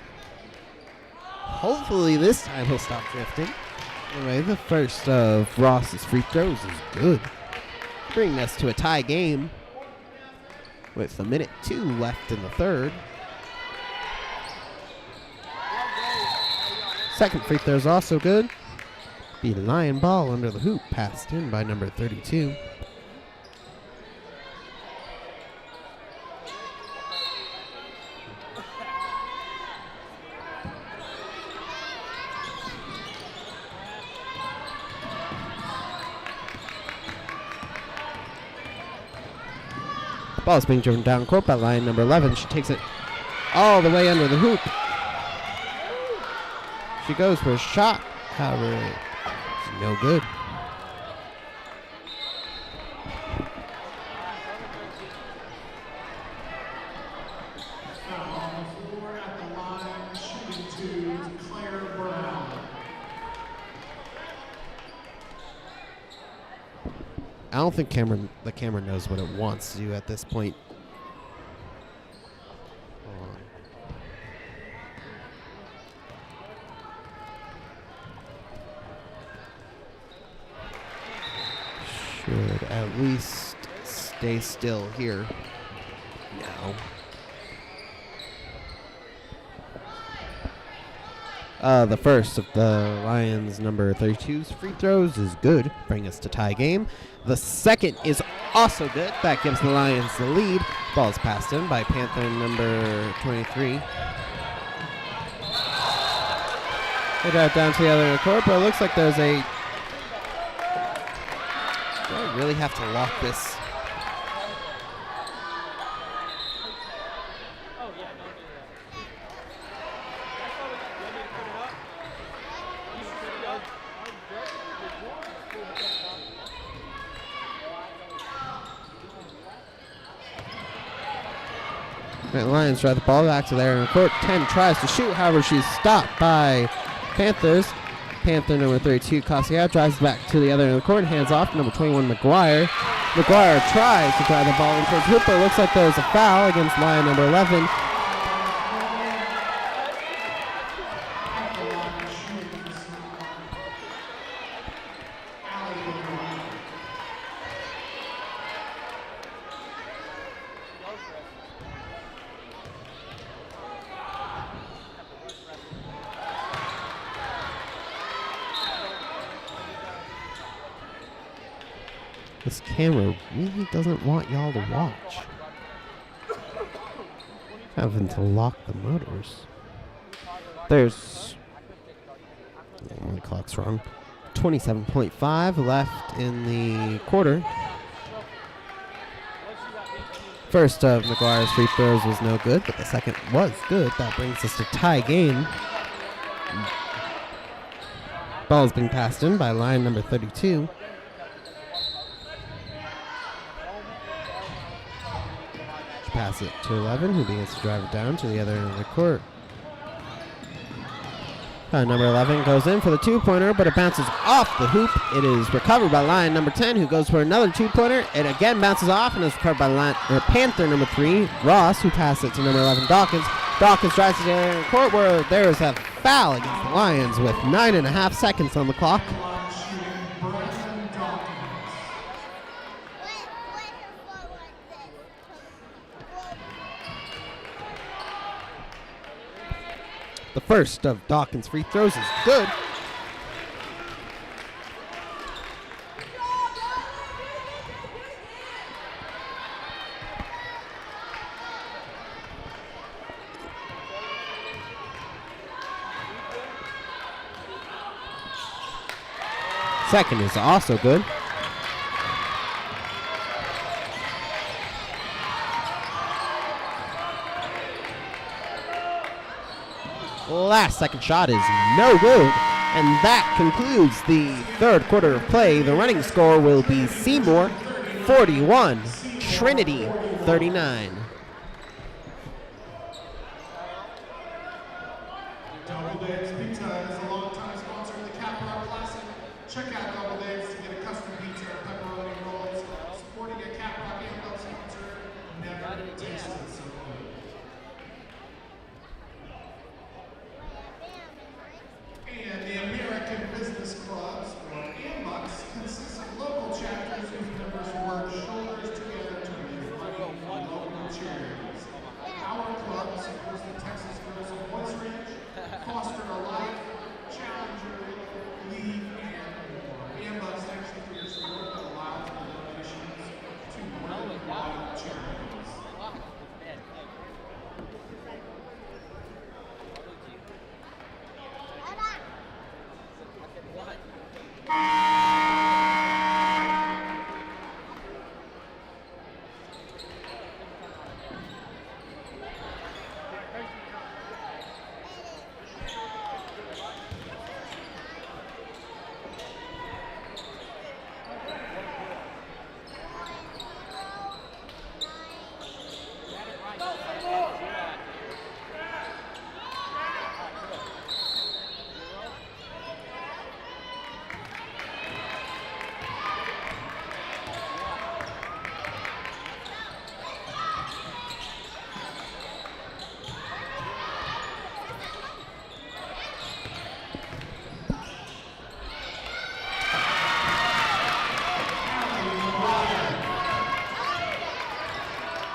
hopefully this time he'll stop drifting. Anyway, the first of Ross's free throws is good, bringing us to a tie game with 1:02 left in the third. Second free throw is also good. Beat a Lion ball under the hoop, passed in by number 32. Ball is being driven down court by Lion number 11. She takes it all the way under the hoop. She goes for a shot, however, it's no good. I don't think the camera knows what it wants to do at this point. Should at least stay still here. No. The first of the Lions number 32's free throws is good, bring us to tie game. The second is also good. That gives the Lions the lead. Ball's passed in by Panther number 23. They drive down to the other end of the court, but it looks like there's a... Do I really have to lock this? Right, Lions drive the ball back to their end of the court. 10 tries to shoot, however, she's stopped by Panthers. Panther number 32, Cossier, drives back to the other end of the court, hands off to number 21, McGuire. McGuire tries to drive the ball in towards Hooper. Looks like there's a foul against Lion number 11. This camera really doesn't want y'all to watch. Having to lock the motors. There's... oh, my clock's wrong. 27.5 left in the quarter. First of McGuire's free throws was no good, but the second was good. That brings us to tie game. Ball's being passed in by line number 32. Pass it to 11, who begins to drive it down to the other end of the court. Number 11 goes in for the two-pointer, but it bounces off the hoop. It is recovered by line number 10, who goes for another two-pointer. It again bounces off and is recovered by Panther number 3, Ross, who passes it to number 11, Dawkins. Dawkins drives to the other end of the court, where there is a foul against the Lions with 9.5 seconds on the clock. The first of Dawkins' free throws is good. Second is also good. Last second shot is no good, and that concludes the third quarter of play. The running score will be Seymour 41, Trinity 39. Double Dave's Pizza is a long-time sponsor of the Caprock Classic. Check out Double Dave's to get a custom pizza or pepperoni rolls. Supporting a Caprock NFL sponsor never tasted so good. And the American Business Clubs, or AMBUCs, consists of local chapters whose members work shoulders together to raise money for local charities. Our club supports the Texas Girls of Voice Ranch, Foster a Life, Challenger, Lead, and more. AMBUCs actually creates a work that allows for donations to worldwide charities.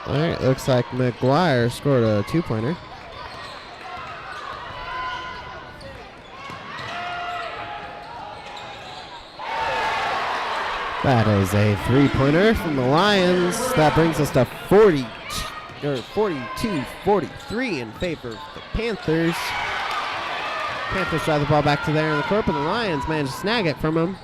All right, looks like McGuire scored a two-pointer. That is a three-pointer from the Lions. That brings us to 42-43 in favor of the Panthers. Panthers drive the ball back to there in the court, but the Lions managed to snag it from them.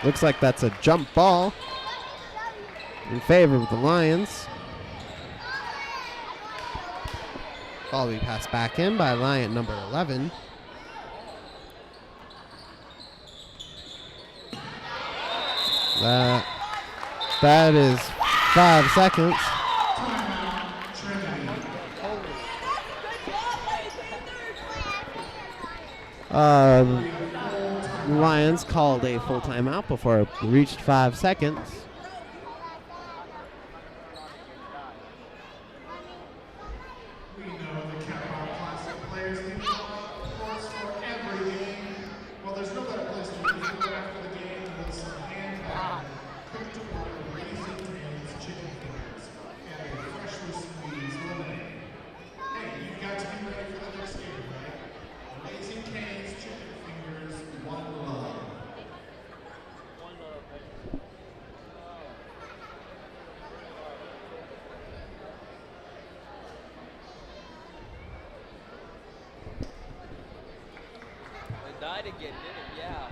Looks like that's a jump ball in favor of the Lions. Ball will be passed back in by Lion number 11. That is 5 seconds. Lions called a full timeout before it reached 5 seconds. We know the Caprock Classic players leave the course for every game. Well, there's no better place to leave it after the game with some hand-packed, cooked-to-order Raising Cane's chicken fingers and a freshly squeezed lemonade. Hey, you've got to be ready for the next game, right? Raising Cane's chicken fingers, one love. One love, baby. They died again, didn't it? Yeah.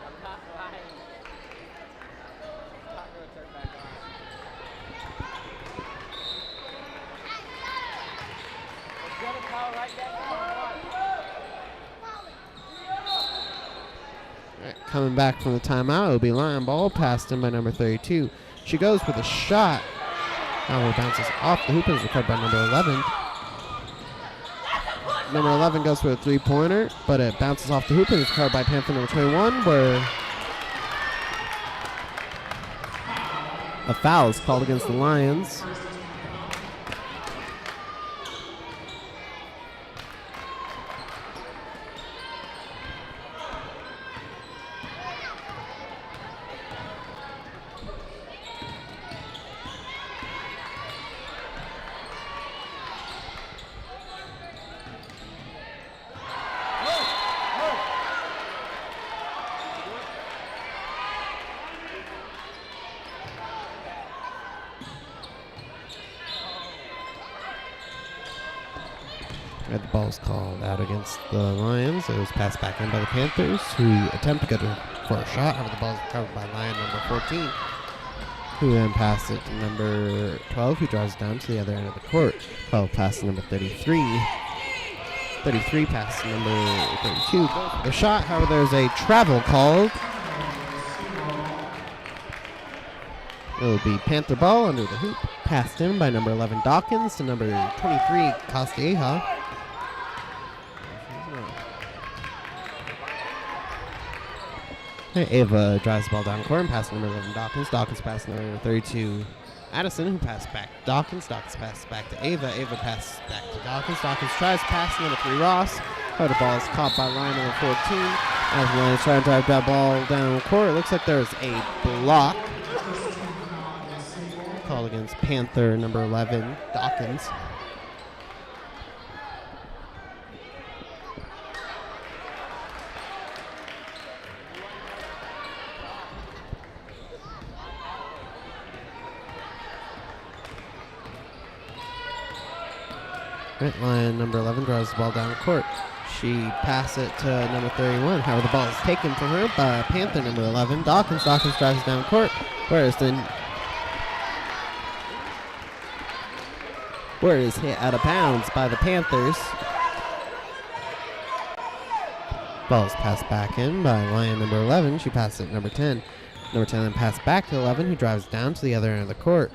I'm not lying. Not gonna turn back on. It's gonna call right back on. All right, coming back from the timeout, it'll be line ball passed in by number 32. She goes with a shot. Now it bounces off the hoop and is recovered by number 11. Number 11 goes for a three-pointer, but it bounces off the hoop and is recovered by Panther number 21, where a foul is called against the Lions. The ball's called out against the Lions. It was passed back in by the Panthers, who attempt to go for a shot. However, the ball is recovered by Lion number 14, who then passed it to number 12, who drives down to the other end of the court. 12 passes to number 33. 33 passes to number 32. The shot, however, there's a travel called. It will be Panther ball under the hoop. Passed in by number 11 Dawkins to number 23 Castilleja. Ava drives the ball down court and passes to number 11 Dawkins. Dawkins passes to number 32 Addison, who passes back to Dawkins. Dawkins passes back to Ava. Ava passes back to Dawkins. Dawkins tries to pass to number 3 Ross. But the ball is caught by line number 14. As the Lions try to drive that ball down the court, it looks like there's a block called against Panther number 11 Dawkins. Right, line number 11 drives the ball down the court. She passes it to number 31. However, the ball is taken from her by Panther number 11 Dawkins. Dawkins drives it down the court. Where is hit out of bounds by the Panthers. Ball's passed back in by Lion number 11. She passes it to number 10. Number 10 then passes back to 11, who drives down to the other end of the court.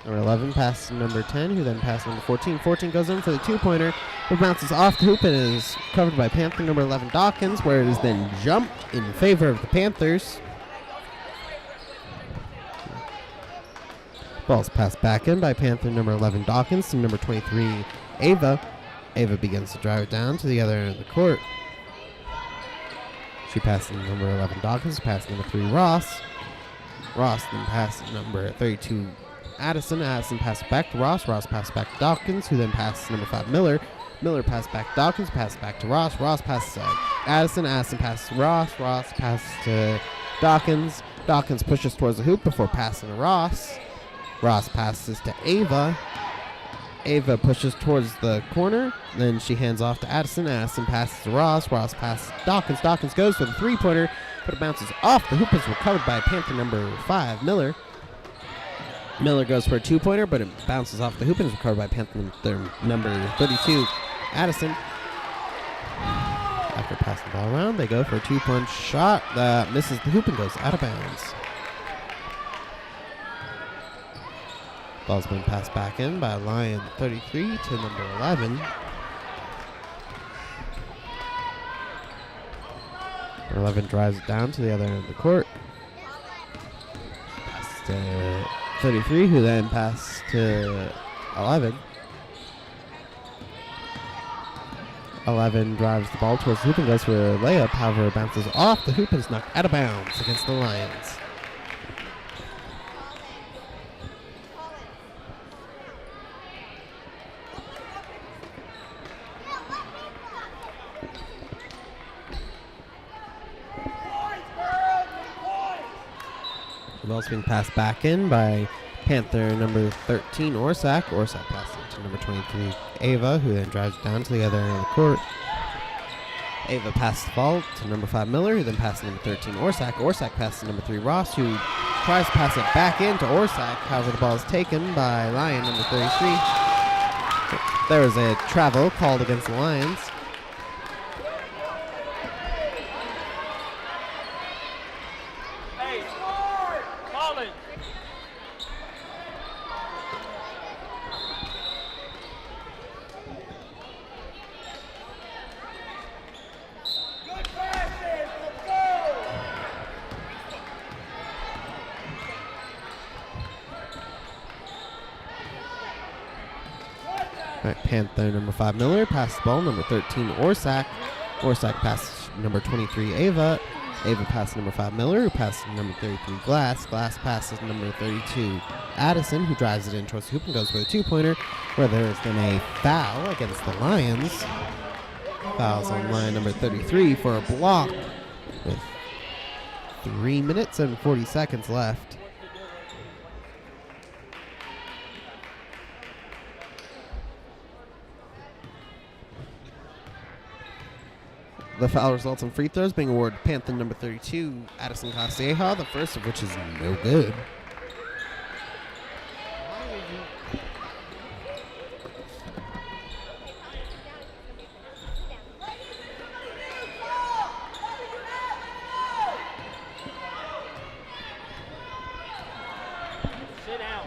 Number 11 passes to number 10, who then passes number 14. 14 goes in for the two-pointer, but bounces off the hoop and is covered by Panther number 11 Dawkins, where it is then jumped in favor of the Panthers. Ball's passed back in by Panther number 11 Dawkins to number 23 Ava. Ava begins to drive it down to the other end of the court. She passes number 11 Dawkins, passes number 3 Ross. Ross then passes number 32 Addison. Addison passes back to Ross. Ross passes back to Dawkins, who then passes number 5 Miller. Miller passes back to Dawkins, passes back to Ross. Ross passes to Addison. Addison passes to Ross. Ross passes to Dawkins. Dawkins pushes towards the hoop before passing to Ross. Ross passes to Ava. Ava pushes towards the corner. Then she hands off to Addison. Addison passes to Ross. Ross passes to Dawkins. Dawkins goes for the three-pointer. but it bounces off the hoop. Is recovered by Panther number 5, Miller. Miller goes for a two-pointer, but it bounces off the hoop and is recovered by Panther number 32, Addison. After passing the ball around, they go for a two-point shot that misses the hoop and goes out of bounds. Ball's been passed back in by Lion 33 to number 11. Number 11 drives it down to the other end of the court. Pass to 33, who then passed to 11. 11 drives the ball towards the hoop and goes for a layup. However, it bounces off the hoop and is knocked out of bounds against the Lions. The ball's being passed back in by Panther number 13, Orsak. Orsak passes it to number 23, Ava, who then drives it down to the other end of the court. Ava passes the ball to number 5, Miller, who then passes to number 13, Orsak. Orsak passes to number 3, Ross, who tries to pass it back into Orsak. However, the ball is taken by Lion number 33. There was a travel called against the Lions. Hey, call it. All right, Panther number 5, Miller, passes the ball. Number 13, Orsak. Orsak passes number 23, Ava. Ava passes number 5, Miller, who passes number 33, Glass. Glass passes number 32, Addison, who drives it in towards the hoop and goes for the two-pointer, where there has been a foul against the Lions. Fouls on line number 33 for a block with 3 minutes and 40 seconds left. The foul results in free throws being awarded Panther number 32, Addison Castilleja, the first of which is no good. Sit down.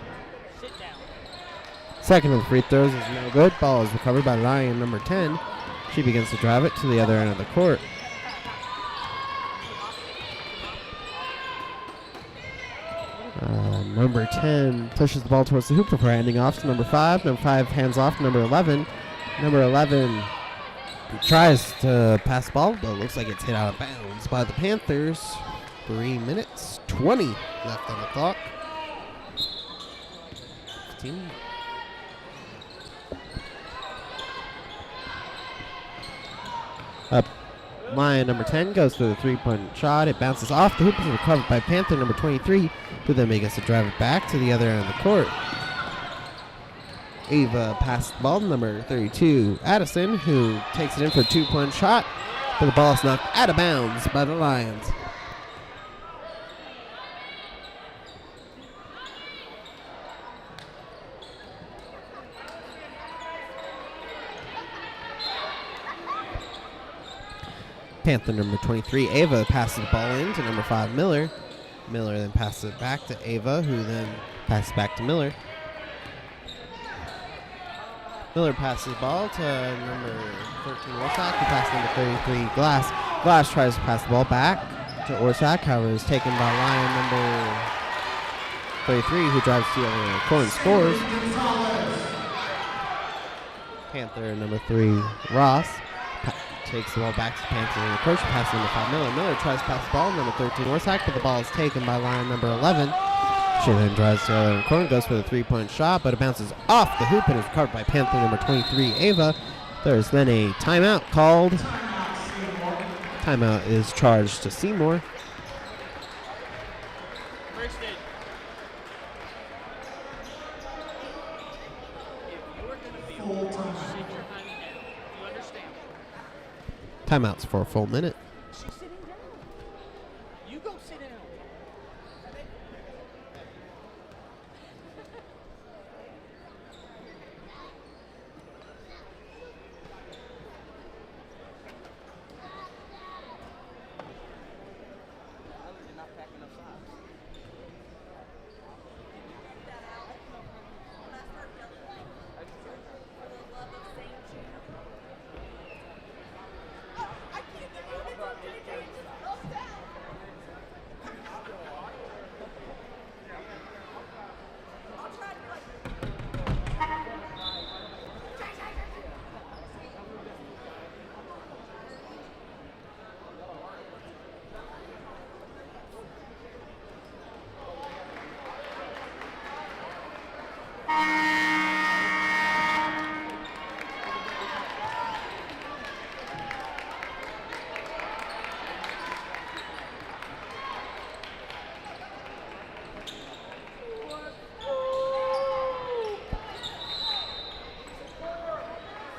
Sit down. Second of the free throws is no good. Ball is recovered by Lion number 10. She begins to drive it to the other end of the court. Number 10 pushes the ball towards the hoop before handing off to number 5. Number 5 hands off to number 11. Number 11 tries to pass the ball, but it looks like it's hit out of bounds by the Panthers. 3 minutes, 20 left on the clock. 15. Lion number 10 goes for the three-point shot. It bounces off the hoop and is recovered by Panther number 23, who then begins to drive it back to the other end of the court. Ava passes the ball to number 32, Addison, who takes it in for a two-point shot, but the ball is knocked out of bounds by the Lions. Panther number 23, Ava, passes the ball in to number 5, Miller. Miller then passes it back to Ava, who then passes back to Miller. Miller passes the ball to number 13, Orsak, who passes number 33, Glass. Glass tries to pass the ball back to Orsak, however, is taken by Lion number 33, who drives to the other end of the court and scores. Panther number 3, Ross, takes the ball back to Panther and the coach, passes number 5, Miller. Miller tries to pass the ball, number 13, Orsak, but the ball is taken by Lion number 11. She then drives to the other corner, goes for the three-point shot, but it bounces off the hoop and is recovered by Panther number 23, Ava. There's then a timeout called. Timeout is charged to Seymour. Kristen, if you're going to be over, sit your honey down. You understand? Timeouts for a full minute. She's sitting down.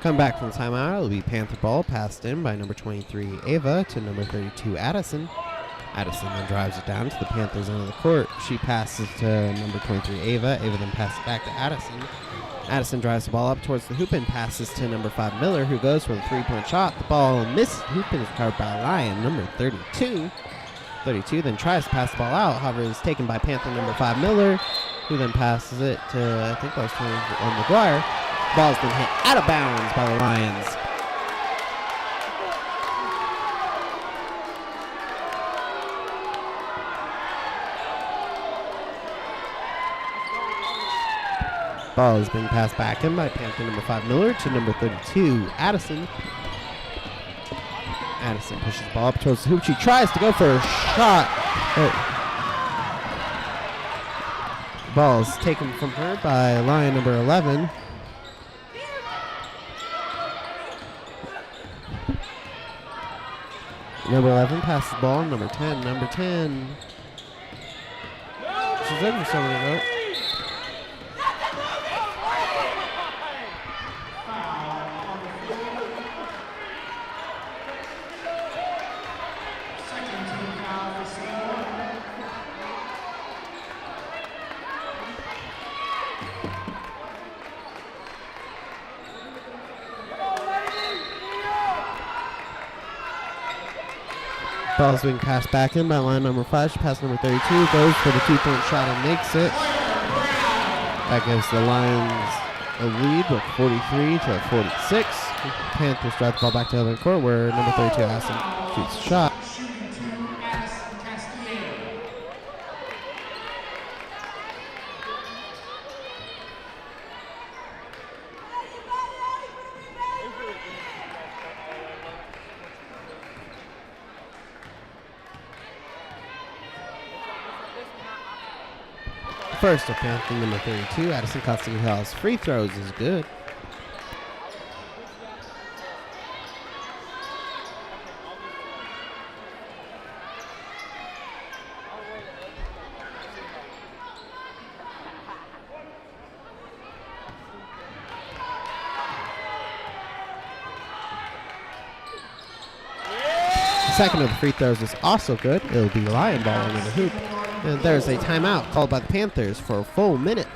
Come back from the timeout. It'll be Panther ball passed in by number 23, Ava, to number 32, Addison. Addison then drives it down to the Panthers' end of the court. She passes to number 23, Ava. Ava then passes back to Addison. Addison drives the ball up towards the hoop and passes to number 5, Miller, who goes for the three-point shot. The ball misses the hoop and is recovered by Lion, number 32. 32 then tries to pass the ball out. However, it's taken by Panther number 5, Miller, who then passes it to, I think that was McGuire. The ball's been hit out of bounds by the Lions. Ball is being passed back in by Panther number 5, Miller, to number 32, Addison. Addison pushes the ball up towards the hoop. She tries to go for a shot. The ball is taken from her by Lion number 11. Number 11 passes the ball. Number 10. Number 10. She's looking for someone to vote. Second team foul for Seymour. Ball's being passed back in by line number 5. She passes number 32. Goes for the two-point shot and makes it. That gives the Lions a lead with 43 to 46. Panthers drive the ball back to the other court where number 32 Addison shoots a shot. Shooting 2, Addison Castillo. First of Panther number 32, Addison Castillo's free throws is good. Second of the free throws is also good. It'll be Lion ball under the hoop. And there's a timeout called by the Panthers for a full minute.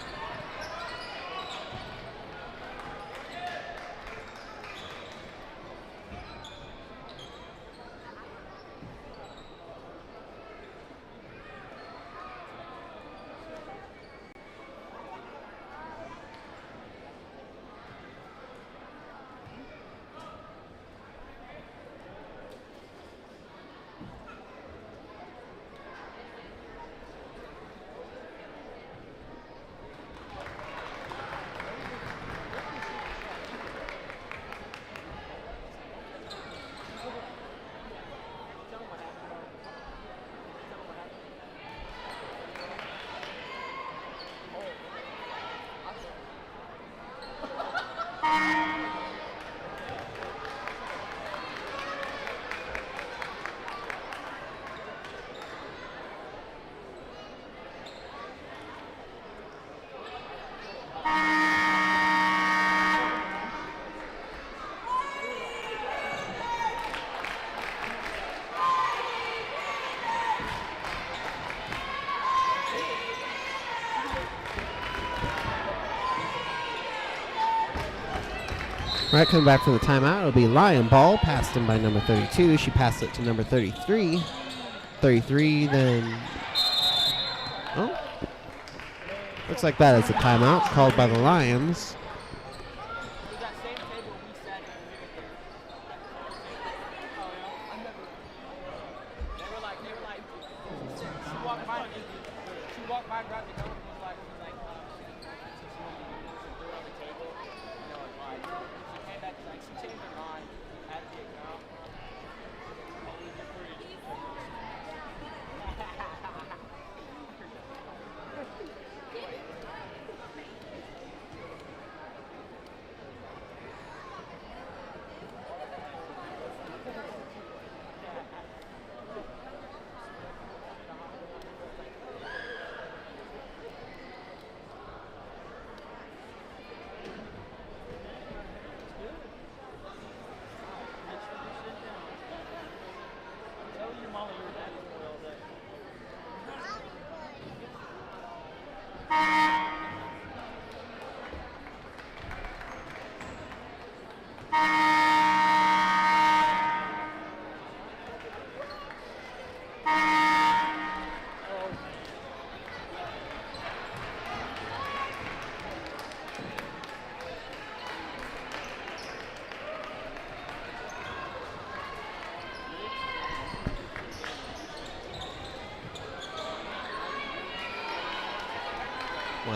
All right, coming back from the timeout, it'll be Lion ball, passed in by number 32. She passed it to number 33. 33 then, oh, looks like that is a timeout called by the Lions. That same table we sat at when we were there. Oh, yeah? They were like, she walked by and grabbed the gun and was like, threw on the table. You know, and like, she came back, like, she changed her mind at the account.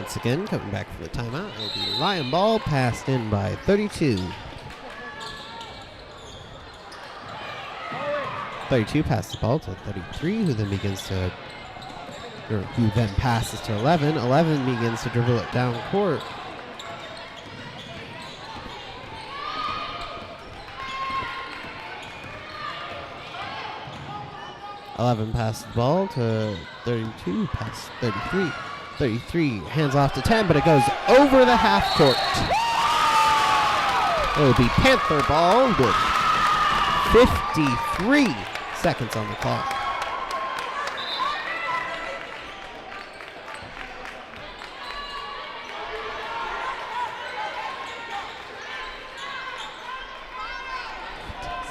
Once again, coming back for the timeout, it will be Lion ball, passed in by 32. 32 passes the ball to 33, who then passes to 11. 11 begins to dribble it down court. Passes the ball to 32, pass 33. 33 hands off to 10, but it goes over the half court. It will be Panther ball with 53 seconds on the clock.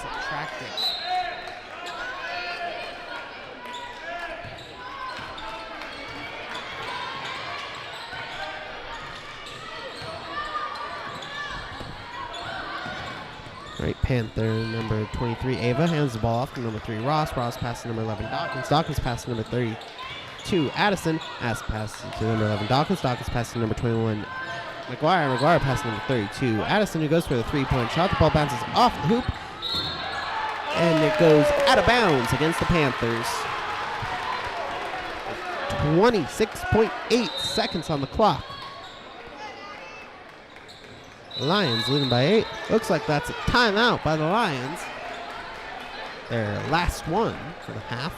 Subtracting. Right, Panther number 23, Ava, hands the ball off to number 3, Ross. Ross passes to number 11, Dawkins. Dawkins passes to number 32, Addison. Addison passes to number 11, Dawkins. Dawkins passes to number 21, McGuire. McGuire passes to number 32, Addison, who goes for the three-point shot. The ball bounces off the hoop, and it goes out of bounds against the Panthers. 26.8 seconds on the clock. Lions leading by 8. Looks like that's a timeout by the Lions. Their last one for the half.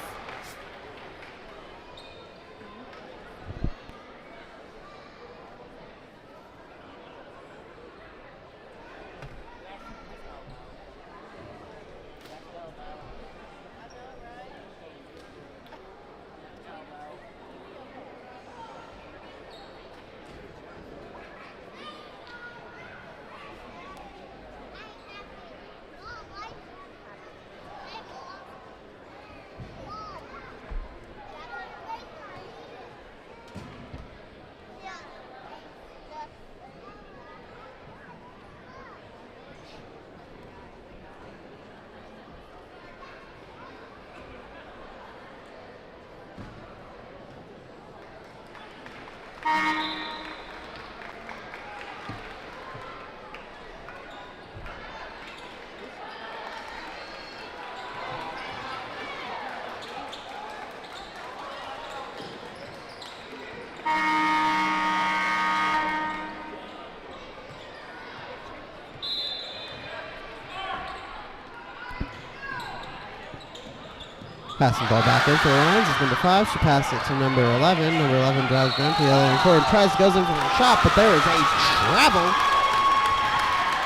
Passing the ball back in for the Lions is number 5. She passes it to number 11. Number 11 drives down to the other end court and goes in for a shot, but there is a travel.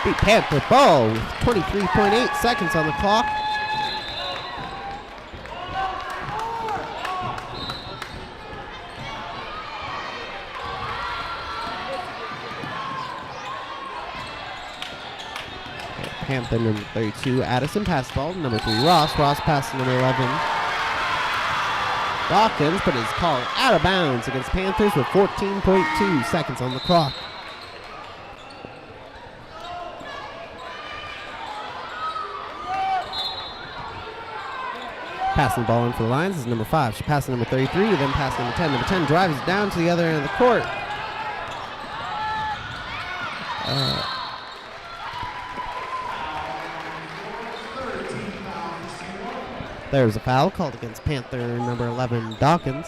The Panther ball with 23.8 seconds on the clock. Panther number 32, Addison, pass ball to number 3, Ross. Ross passes to number 11, Dawkins, but is called out of bounds against Panthers with 14.2 seconds on the clock. Passing the ball in for the Lions is number 5. She passes to number 33, then passes number 10. Number 10 drives down to the other end of the court. There's a foul called against Panther number 11, Dawkins.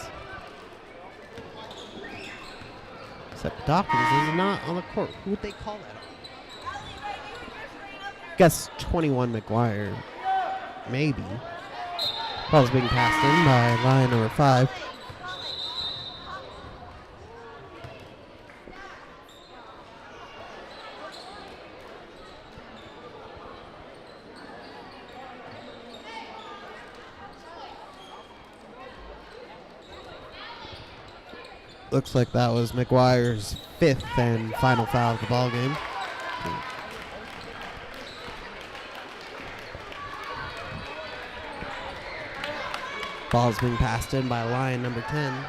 Except Dawkins is not on the court. Who would they call that on? Guess 21 McGuire. Maybe. Ball's being passed in by line number 5. Looks like that was McGuire's 5th and final foul of the ball game. Ball's being passed in by line number 10.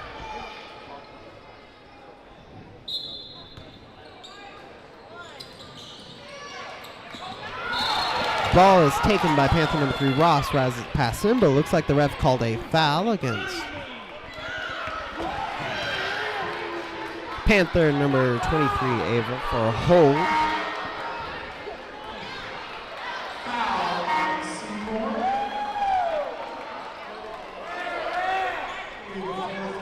Ball is taken by Panther number 3, Ross, as it passed in, but it looks like the ref called a foul against Panther number 23, Ava, for a hold. Foul on Seymour. We have a 14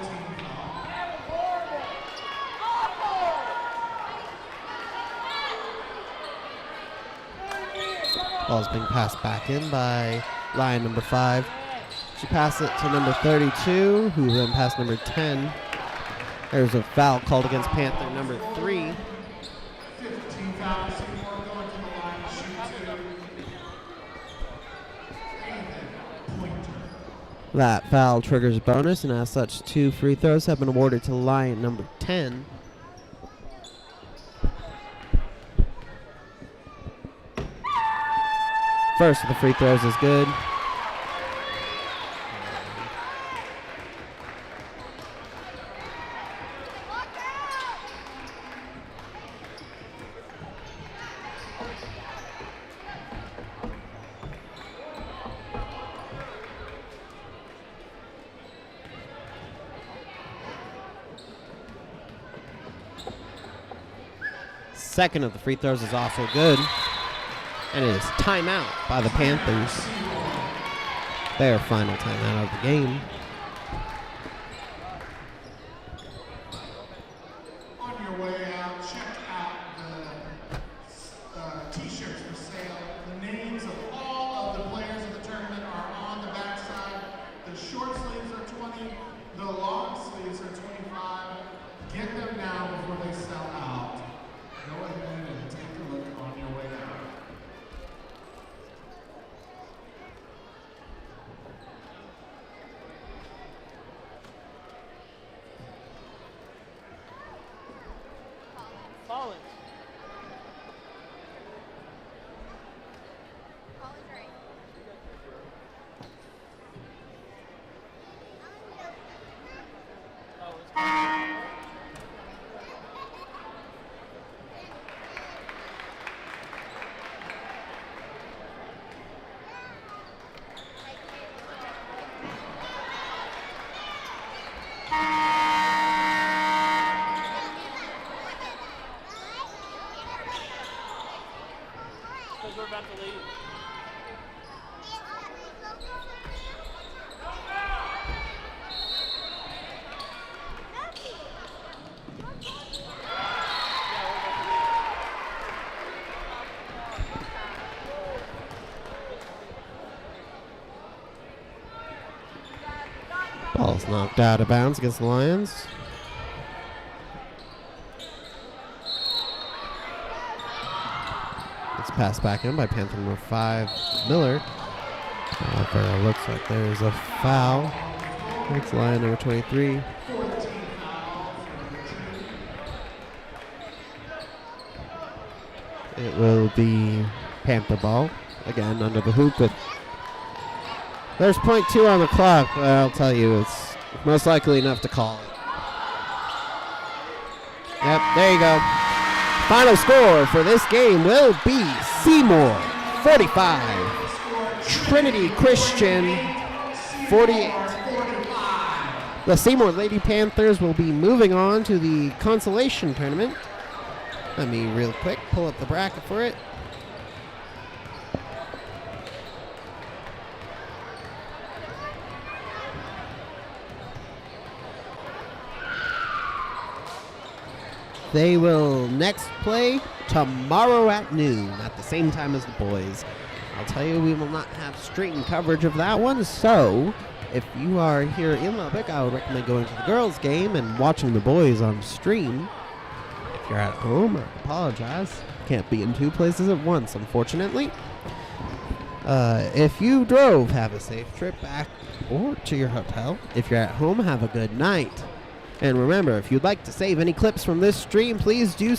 foul. Ball's being passed back in by Lion number 5. She passed it to number 32, who then passed number 10. There's a foul called against Panther number 3. 15 foul. Seymour going to the line to shoot 2. Ethan Pointer. That foul triggers a bonus, and as such, 2 free throws have been awarded to Lion number 10. First of the free throws is good. Second of the free throws is also good. And it is timeout by the Panthers. Their final timeout of the game. On your way out, check out the t-shirts for sale. The names of all of the players of the tournament are on the backside. The short sleeves are 20, the long sleeves are 25. Get them now before they sell out. Go ahead and take a look on your way out. Collins. Collins right. Oh, it's Collins. Because we're about to leave. Ball's knocked out of bounds against the Lions. It's passed back in by Panther number 5, Miller. However, it looks like there's a foul. It's Lion number 23. It will be Panther ball. Again, under the hoop with... There's .2 on the clock, but I'll tell you, it's most likely enough to call it. Yep, there you go. Final score for this game will be Seymour 45, Trinity Christian 48. The Seymour Lady Panthers will be moving on to the consolation tournament. Let me real quick pull up the bracket for it. They will next play tomorrow at noon at the same time as the boys. I'll tell you, we will not have straightened coverage of that one, so if you are here in Lubbock, I would recommend going to the girls' game and watching the boys on stream. If you're at home, I apologize. Can't be in two places at once, unfortunately. If you drove, have a safe trip back or to your hotel. If you're at home, have a good night. And remember, if you'd like to save any clips from this stream, please do